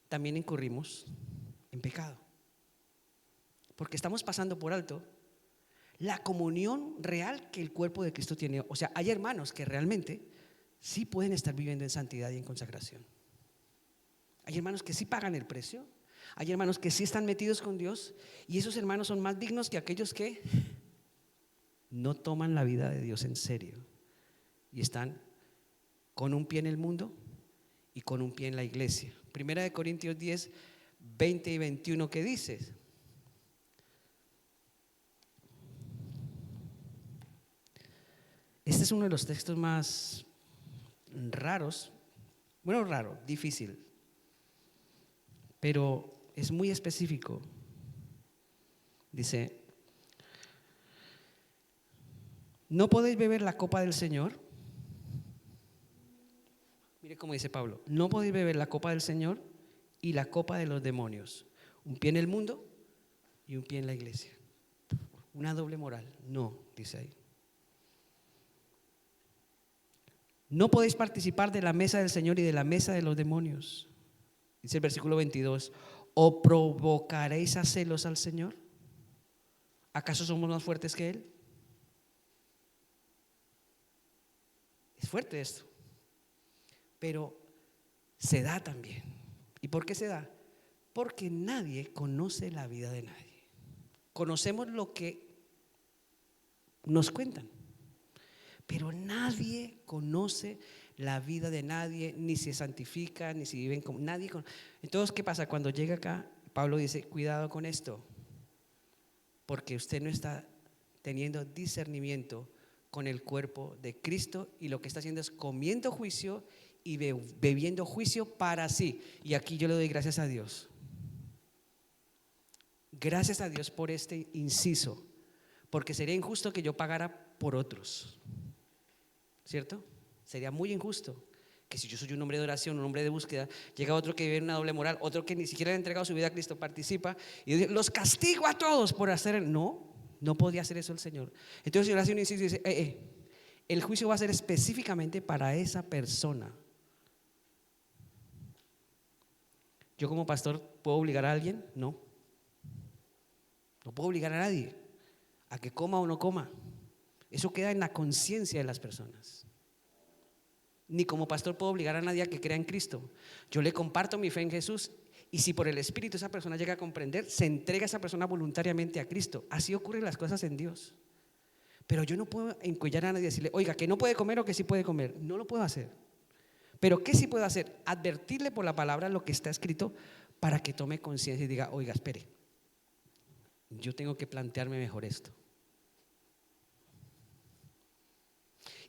también incurrimos en pecado. Porque estamos pasando por alto la comunión real que el cuerpo de Cristo tiene. O sea, hay hermanos que realmente sí pueden estar viviendo en santidad y en consagración. Hay hermanos que sí pagan el precio. Hay hermanos que sí están metidos con Dios. Y esos hermanos son más dignos que aquellos que no toman la vida de Dios en serio y están con un pie en el mundo y con un pie en la iglesia. 1 Corintios 10, 20 y 21, ¿qué dice? Este es uno de los textos más raros, bueno, raro, difícil, pero es muy específico. Dice, ¿no podéis beber la copa del Señor? Mire cómo dice Pablo, no podéis beber la copa del Señor y la copa de los demonios. Un pie en el mundo y un pie en la iglesia. Una doble moral. No, dice ahí. No podéis participar de la mesa del Señor y de la mesa de los demonios. Dice el versículo 22. ¿O provocaréis a celos al Señor? ¿Acaso somos más fuertes que Él? Es fuerte esto. Pero se da también. ¿Y por qué se da? Porque nadie conoce la vida de nadie. Conocemos lo que nos cuentan, pero nadie conoce la vida de nadie, ni se santifica, ni se viven como nadie. Entonces, ¿qué pasa? Cuando llega acá, Pablo dice, cuidado con esto, porque usted no está teniendo discernimiento con el cuerpo de Cristo y lo que está haciendo es comiendo juicio y bebiendo juicio para sí. Y aquí yo le doy gracias a Dios. Gracias a Dios por este inciso, porque sería injusto que yo pagara por otros, ¿cierto? Sería muy injusto que si yo soy un hombre de oración, un hombre de búsqueda, llega otro que vive en una doble moral, otro que ni siquiera le ha entregado su vida a Cristo, participa y dice, los castigo a todos por hacer. No podía hacer eso el Señor. Entonces el Señor hace un inciso y dice, el juicio va a ser específicamente para esa persona. ¿Yo como pastor puedo obligar a alguien? No puedo obligar a nadie a que coma o no coma. Eso queda en la conciencia de las personas. Ni como pastor puedo obligar a nadie a que crea en Cristo. Yo le comparto mi fe en Jesús y si por el Espíritu esa persona llega a comprender, se entrega esa persona voluntariamente a Cristo. Así ocurren las cosas en Dios. Pero yo no puedo encuellar a nadie y decirle, oiga, que no puede comer o que sí puede comer. No lo puedo hacer. Pero ¿qué sí puedo hacer? Advertirle por la palabra lo que está escrito para que tome conciencia y diga, oiga, espere, yo tengo que plantearme mejor esto.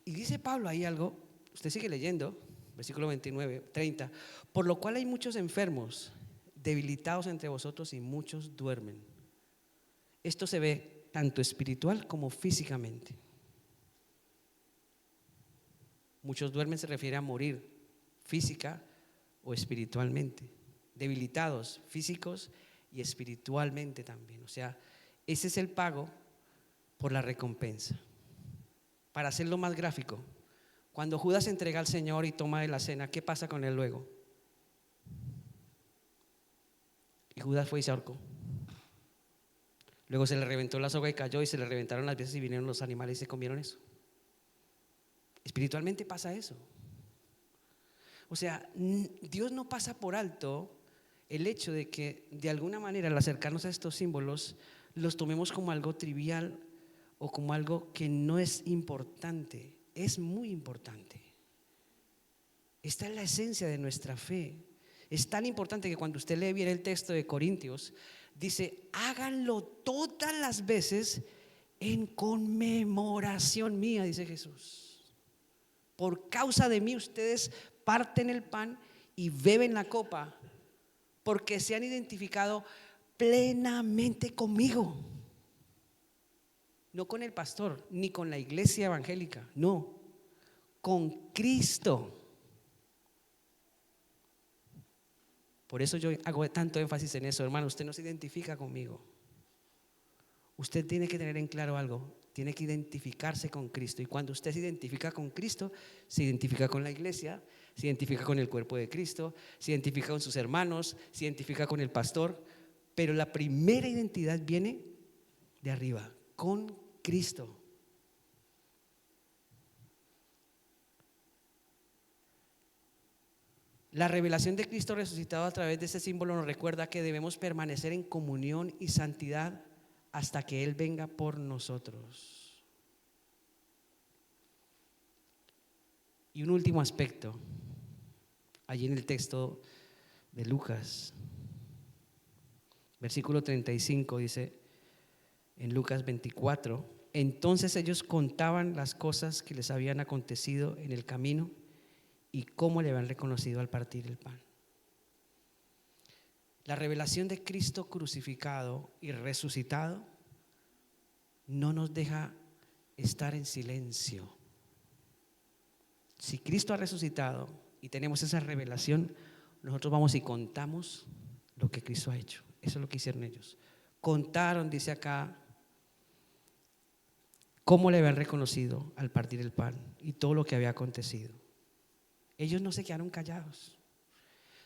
Y dice Pablo ahí algo, usted sigue leyendo, versículo 29, 30, por lo cual hay muchos enfermos, debilitados entre vosotros y muchos duermen. Esto se ve tanto espiritual como físicamente. Muchos duermen se refiere a morir física o espiritualmente, debilitados físicos y espiritualmente también. O sea, ese es el pago por la recompensa. Para hacerlo más gráfico, cuando Judas entrega al Señor y toma de la cena, ¿qué pasa con él luego? Y Judas fue y se ahorcó. Luego se le reventó la soga y cayó, y se le reventaron las piezas y vinieron los animales y se comieron eso. Espiritualmente pasa eso. O sea, Dios no pasa por alto el hecho de que de alguna manera al acercarnos a estos símbolos los tomemos como algo trivial o como algo que no es importante. Es muy importante. Esta es la esencia de nuestra fe. Es tan importante que cuando usted lee bien el texto de Corintios, dice, háganlo todas las veces en conmemoración mía, dice Jesús. Por causa de mí ustedes parten el pan y beben la copa, porque se han identificado plenamente conmigo. No con el pastor, ni con la iglesia evangélica, no, con Cristo. Por eso yo hago tanto énfasis en eso, hermano. Usted no se identifica conmigo. Usted tiene que tener en claro algo. Tiene que identificarse con Cristo. Y cuando usted se identifica con Cristo, se identifica con la iglesia, se identifica con el cuerpo de Cristo, se identifica con sus hermanos, se identifica con el pastor. Pero la primera identidad viene de arriba, con Cristo. La revelación de Cristo resucitado a través de este símbolo nos recuerda que debemos permanecer en comunión y santidad hasta que Él venga por nosotros. Y un último aspecto, allí en el texto de Lucas, versículo 35 dice, en Lucas 24, entonces ellos contaban las cosas que les habían acontecido en el camino y cómo le habían reconocido al partir el pan. La revelación de Cristo crucificado y resucitado no nos deja estar en silencio. Si Cristo ha resucitado y tenemos esa revelación, nosotros vamos y contamos lo que Cristo ha hecho. Eso es lo que hicieron ellos. Contaron, dice acá, cómo le habían reconocido al partir el pan y todo lo que había acontecido. Ellos no se quedaron callados.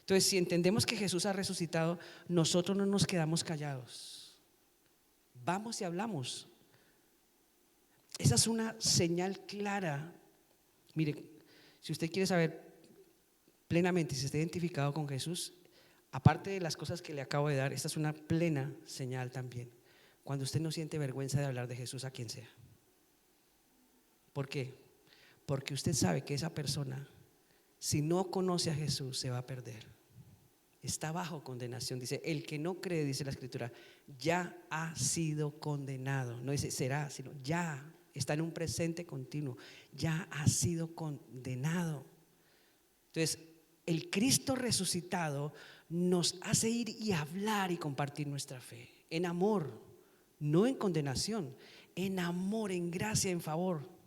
Entonces, si entendemos que Jesús ha resucitado, nosotros no nos quedamos callados. Vamos y hablamos. Esa es una señal clara. Mire, si usted quiere saber plenamente si está identificado con Jesús, aparte de las cosas que le acabo de dar, esta es una plena señal también. Cuando usted no siente vergüenza de hablar de Jesús a quien sea. ¿Por qué? Porque usted sabe que esa persona, si no conoce a Jesús, se va a perder. Está bajo condenación. Dice, el que no cree, dice la Escritura, ya ha sido condenado. No dice será, sino ya está en un presente continuo. Ya ha sido condenado. Entonces, el Cristo resucitado nos hace ir y hablar y compartir nuestra fe en amor, no en condenación, en amor, en gracia, en favor.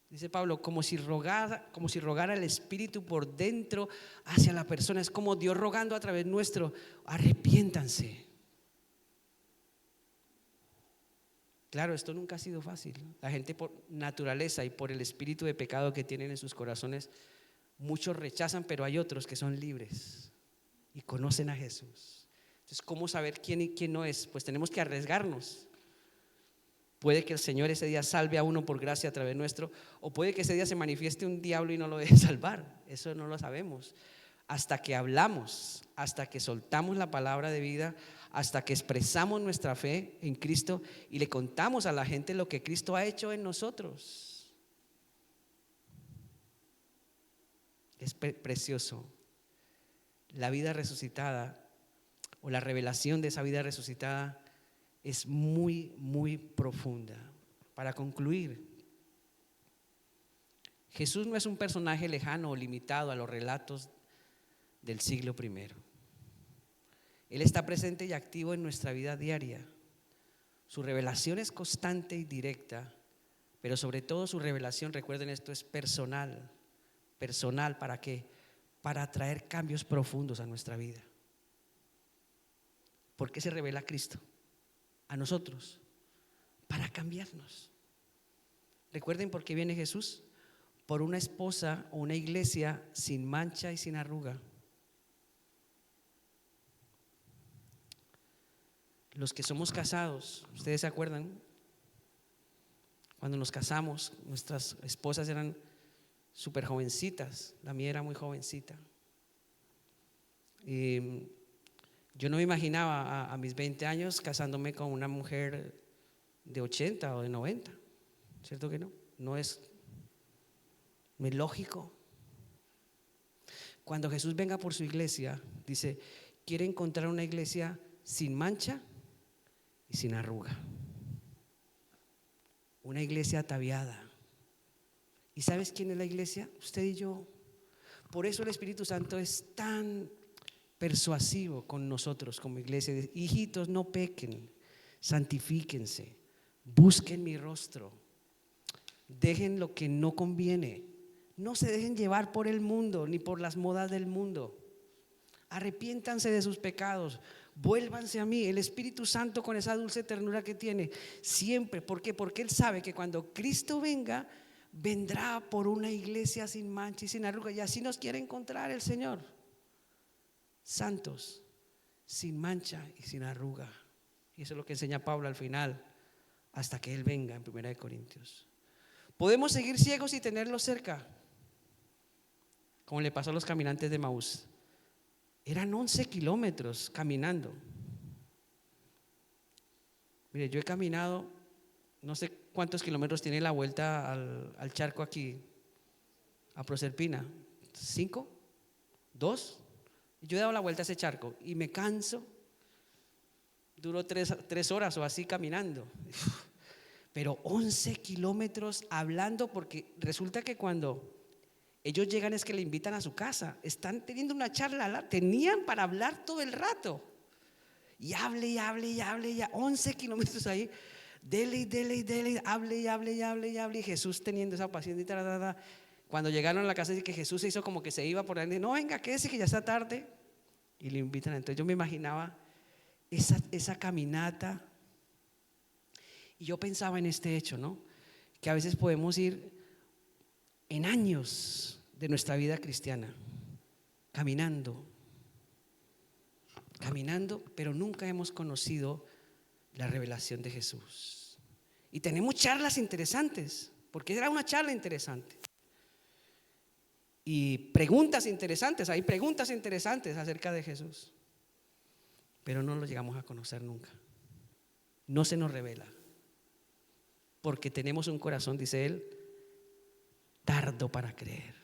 Dice Pablo, como si rogara el Espíritu por dentro hacia la persona. Es como Dios rogando a través nuestro: arrepiéntanse. Claro, esto nunca ha sido fácil. La gente, por naturaleza y por el espíritu de pecado que tienen en sus corazones, muchos rechazan, pero hay otros que son libres y conocen a Jesús. Entonces, ¿cómo saber quién y quién no es? Pues tenemos que arriesgarnos. Puede que el Señor ese día salve a uno por gracia a través nuestro, o puede que ese día se manifieste un diablo y no lo deje salvar. Eso no lo sabemos. Hasta que hablamos, hasta que soltamos la palabra de vida, hasta que expresamos nuestra fe en Cristo y le contamos a la gente lo que Cristo ha hecho en nosotros. Es precioso. La vida resucitada, o la revelación de esa vida resucitada, es muy, muy profunda. Para concluir, Jesús no es un personaje lejano o limitado a los relatos del siglo I. Él está presente y activo en nuestra vida diaria. Su revelación es constante y directa, pero sobre todo su revelación, recuerden esto, es personal. Personal, ¿para qué? Para traer cambios profundos a nuestra vida. ¿Por qué se revela Cristo a nosotros? Para cambiarnos. Recuerden por qué viene Jesús: por una esposa o una iglesia sin mancha y sin arruga. Los que somos casados, ¿ustedes se acuerdan? Cuando nos casamos, nuestras esposas eran súper jovencitas. La mía era muy jovencita. Yo no me imaginaba a mis 20 años casándome con una mujer de 80 o de 90. ¿Cierto que no? No es lógico. Cuando Jesús venga por su iglesia, dice, quiere encontrar una iglesia sin mancha y sin arruga. Una iglesia ataviada. ¿Y sabes quién es la iglesia? Usted y yo. Por eso el Espíritu Santo es tan persuasivo con nosotros como iglesia. Hijitos, no pequen, santifíquense, busquen mi rostro, dejen lo que no conviene, no se dejen llevar por el mundo ni por las modas del mundo. Arrepiéntanse de sus pecados, vuélvanse a mí. El Espíritu Santo, con esa dulce ternura que tiene siempre, ¿por qué? Porque Él sabe que cuando Cristo venga, vendrá por una iglesia sin mancha y sin arruga, y así nos quiere encontrar el Señor, santos, sin mancha y sin arruga. Y eso es lo que enseña Pablo al final, hasta que Él venga, en 1 Corintios. Podemos seguir ciegos y tenerlo cerca, como le pasó a los caminantes de Maús. Eran 11 kilómetros caminando. Mire, yo he caminado, no sé cuántos kilómetros tiene la vuelta al charco aquí, a Proserpina. ¿5? ¿2? Yo he dado la vuelta a ese charco y me canso. Duró 3 horas o así caminando. Pero 11 kilómetros hablando, porque resulta que cuando Ellos llegan es que le invitan a su casa, están teniendo una charla, tenían para hablar todo el rato. Y hable, 11 kilómetros ahí, dele, hable. Y Jesús teniendo esa paciencia y tal. Cuando llegaron a la casa, dice que Jesús se hizo como que se iba por ahí, no, venga, quédese que ya está tarde. Y le invitan. Entonces yo me imaginaba esa caminata. Y yo pensaba en este hecho, ¿no? Que a veces podemos ir en años de nuestra vida cristiana, caminando, pero nunca hemos conocido la revelación de Jesús. Y tenemos charlas interesantes, porque era una charla interesante. Y preguntas interesantes, hay preguntas interesantes acerca de Jesús. Pero no lo llegamos a conocer nunca. No se nos revela. Porque tenemos un corazón, dice él, tardo para creer.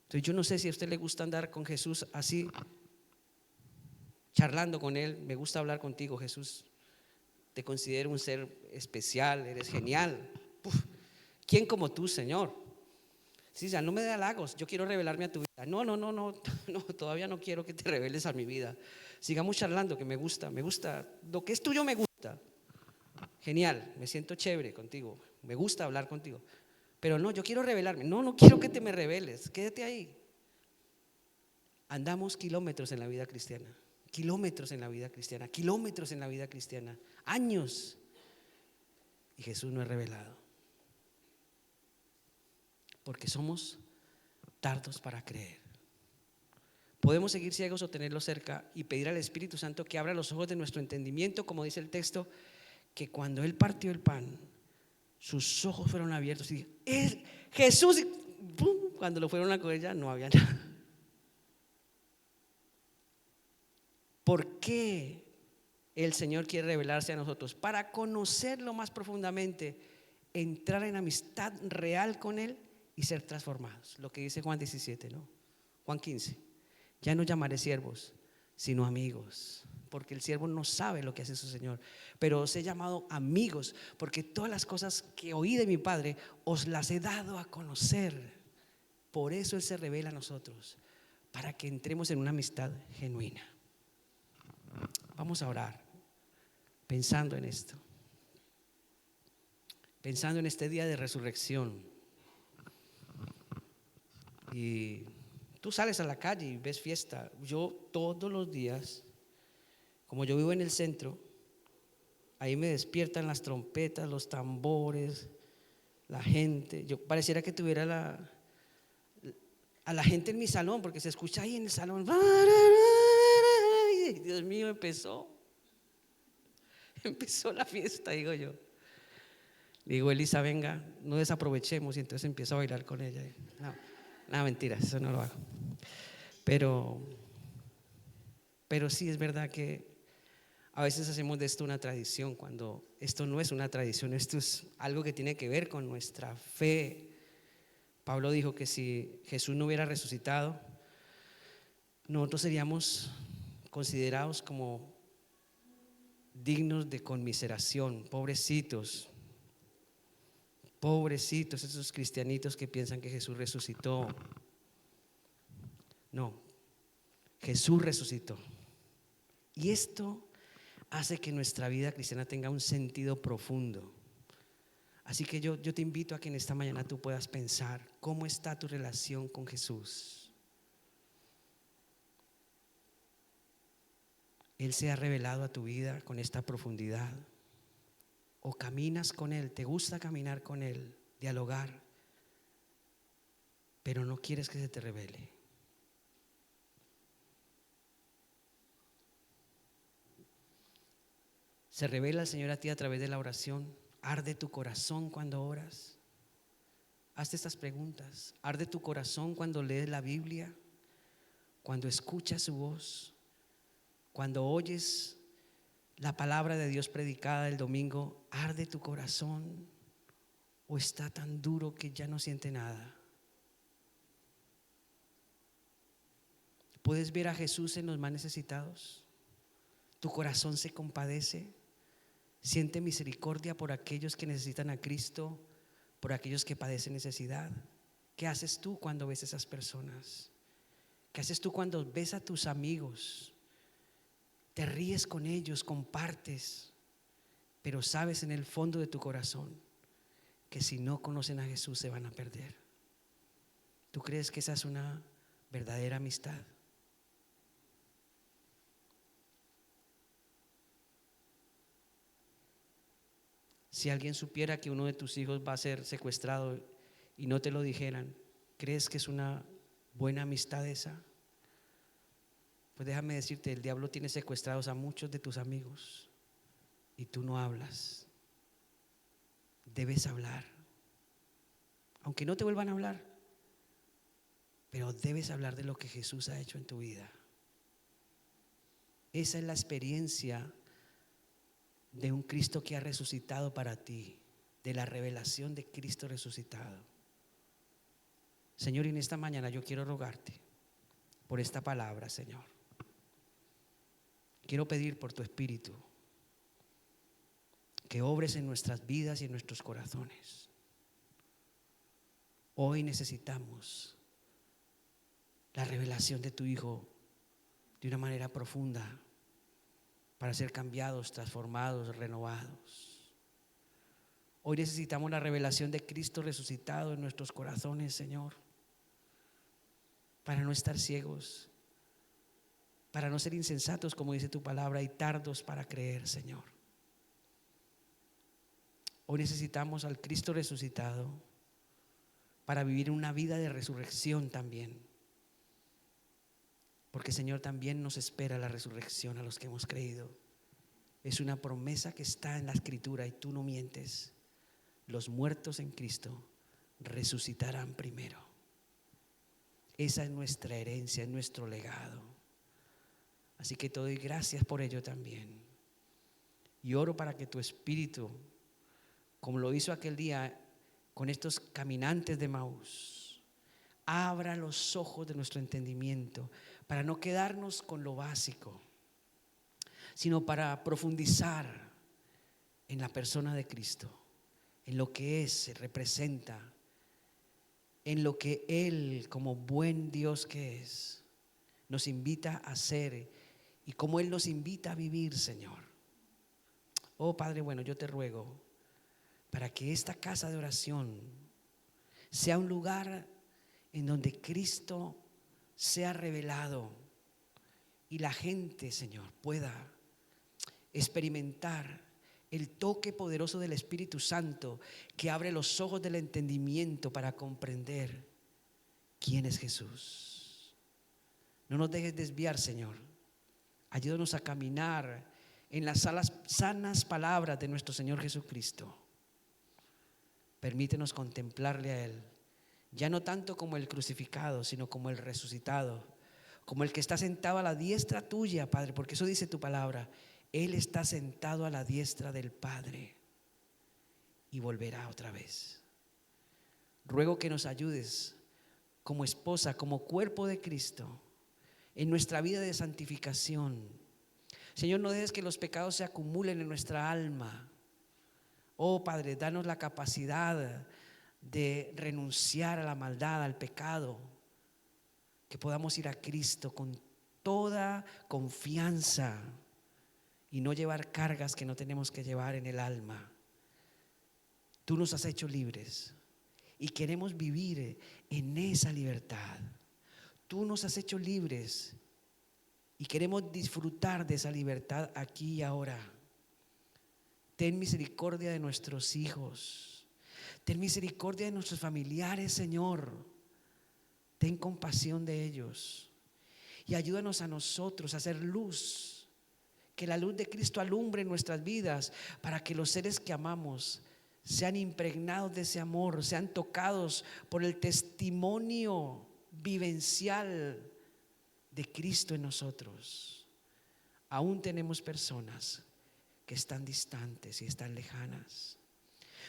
Entonces yo no sé si a usted le gusta andar con Jesús así, charlando con él. Me gusta hablar contigo, Jesús. Te considero un ser especial, eres genial. Uf, ¿quién como tú, Señor? Sí, ya no me dé halagos, yo quiero revelarme a tu vida. No, todavía no quiero que te reveles a mi vida. Sigamos charlando, que me gusta, lo que es tuyo me gusta. Genial, me siento chévere contigo, me gusta hablar contigo. Pero no, yo quiero revelarme. No quiero que te me reveles, quédate ahí. Andamos kilómetros en la vida cristiana, años, y Jesús no es revelado. Porque somos tardos para creer. Podemos seguir ciegos o tenerlo cerca y pedir al Espíritu Santo que abra los ojos de nuestro entendimiento, como dice el texto, que cuando Él partió el pan, sus ojos fueron abiertos y Jesús, ¡pum! Cuando lo fueron a coger ya no había nada. ¿Por qué el Señor quiere revelarse a nosotros? Para conocerlo más profundamente, entrar en amistad real con Él y ser transformados. Lo que dice Juan 17, ¿no? Juan 15. Ya no llamaré siervos, sino amigos, porque el siervo no sabe lo que hace su Señor. Pero os he llamado amigos, porque todas las cosas que oí de mi Padre os las he dado a conocer. Por eso Él se revela a nosotros, para que entremos en una amistad genuina. Vamos a orar, pensando en esto, pensando en este día de resurrección. Y tú sales a la calle y ves fiesta. Yo todos los días, como yo vivo en el centro, ahí me despiertan las trompetas, los tambores, la gente. Yo pareciera que tuviera a la gente en mi salón, porque se escucha ahí en el salón. Dios mío, empezó la fiesta, digo yo. Digo, Elisa, venga, no desaprovechemos. Y entonces empiezo a bailar con ella. No, mentira, eso no lo hago. Pero sí es verdad que a veces hacemos de esto una tradición, cuando esto no es una tradición, esto es algo que tiene que ver con nuestra fe. Pablo dijo que si Jesús no hubiera resucitado, nosotros seríamos considerados como dignos de conmiseración, pobrecitos, esos cristianitos que piensan que Jesús resucitó. No, Jesús resucitó. Y esto hace que nuestra vida cristiana tenga un sentido profundo. Así que yo te invito a que en esta mañana tú puedas pensar cómo está tu relación con Jesús. Él se ha revelado a tu vida con esta profundidad. O caminas con Él, te gusta caminar con Él, dialogar, pero no quieres que se te revele. ¿Se revela el Señor a ti a través de la oración? ¿Arde tu corazón cuando oras? Hazte estas preguntas. ¿Arde tu corazón cuando lees la Biblia? ¿Cuando escuchas su voz? ¿Cuando oyes la palabra de Dios predicada el domingo? ¿Arde tu corazón o está tan duro que ya no siente nada? ¿Puedes ver a Jesús en los más necesitados? ¿Tu corazón se compadece? ¿Siente misericordia por aquellos que necesitan a Cristo, por aquellos que padecen necesidad? ¿Qué haces tú cuando ves a esas personas? ¿Qué haces tú cuando ves a tus amigos? Te ríes con ellos, compartes, pero sabes en el fondo de tu corazón que si no conocen a Jesús se van a perder. ¿Tú crees que esa es una verdadera amistad? Si alguien supiera que uno de tus hijos va a ser secuestrado y no te lo dijeran, ¿crees que es una buena amistad esa? Pues déjame decirte, el diablo tiene secuestrados a muchos de tus amigos y tú no hablas. Debes hablar, aunque no te vuelvan a hablar, pero debes hablar de lo que Jesús ha hecho en tu vida. Esa es la experiencia de un Cristo que ha resucitado para ti, de la revelación de Cristo resucitado. Señor, y en esta mañana yo quiero rogarte por esta palabra, Señor. Quiero pedir por tu Espíritu que obres en nuestras vidas y en nuestros corazones. Hoy necesitamos la revelación de tu Hijo de una manera profunda para ser cambiados, transformados, renovados. Hoy necesitamos la revelación de Cristo resucitado en nuestros corazones, Señor, para no estar ciegos, para no ser insensatos, como dice tu palabra, y tardos para creer, Señor. Hoy necesitamos al Cristo resucitado para vivir una vida de resurrección también. Porque, Señor, también nos espera la resurrección a los que hemos creído. Es una promesa que está en la Escritura y tú no mientes. Los muertos en Cristo resucitarán primero. Esa es nuestra herencia, es nuestro legado. Así que te doy gracias por ello también. Y oro para que tu Espíritu, como lo hizo aquel día con estos caminantes de Emaús, abra los ojos de nuestro entendimiento para no quedarnos con lo básico, sino para profundizar en la persona de Cristo, en lo que es, representa, en lo que Él, como buen Dios que es, nos invita a hacer y como Él nos invita a vivir, Señor. Oh Padre bueno, yo te ruego para que esta casa de oración sea un lugar en donde Cristo sea revelado y la gente, Señor, pueda experimentar el toque poderoso del Espíritu Santo que abre los ojos del entendimiento para comprender quién es Jesús. No nos dejes desviar, Señor. Ayúdanos a caminar en las sanas palabras de nuestro Señor Jesucristo. Permítenos contemplarle a Él, ya no tanto como el crucificado, sino como el resucitado, como el que está sentado a la diestra tuya, Padre, porque eso dice tu palabra. Él está sentado a la diestra del Padre y volverá otra vez. Ruego que nos ayudes como esposa, como cuerpo de Cristo, en nuestra vida de santificación. Señor, no dejes que los pecados se acumulen en nuestra alma. Oh Padre, danos la capacidad de renunciar a la maldad, al pecado, que podamos ir a Cristo con toda confianza y no llevar cargas que no tenemos que llevar en el alma. Tú nos has hecho libres y queremos vivir en esa libertad. Tú nos has hecho libres y queremos disfrutar de esa libertad aquí y ahora. Ten misericordia de nuestros hijos. Ten misericordia de nuestros familiares, Señor. Ten compasión de ellos. Y ayúdanos a nosotros a hacer luz. Que la luz de Cristo alumbre nuestras vidas para que los seres que amamos sean impregnados de ese amor, sean tocados por el testimonio vivencial de Cristo en nosotros. Aún tenemos personas que están distantes y están lejanas,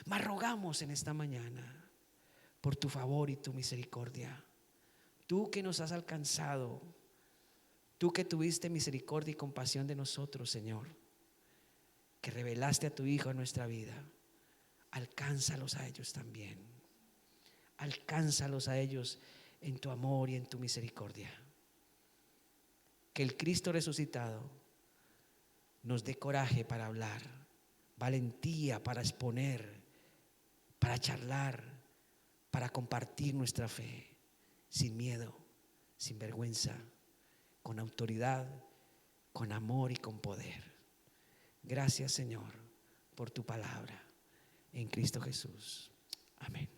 mas rogamos en esta mañana por tu favor y tu misericordia. Tú que nos has alcanzado, tú que tuviste misericordia y compasión de nosotros, Señor, que revelaste a tu Hijo en nuestra vida, alcánzalos a ellos también. alcánzalos a ellos en tu amor y en tu misericordia. Que el Cristo resucitado nos dé coraje para hablar, valentía para exponer, para charlar, para compartir nuestra fe, sin miedo, sin vergüenza, con autoridad, con amor y con poder. Gracias, Señor, por tu palabra en Cristo Jesús. Amén.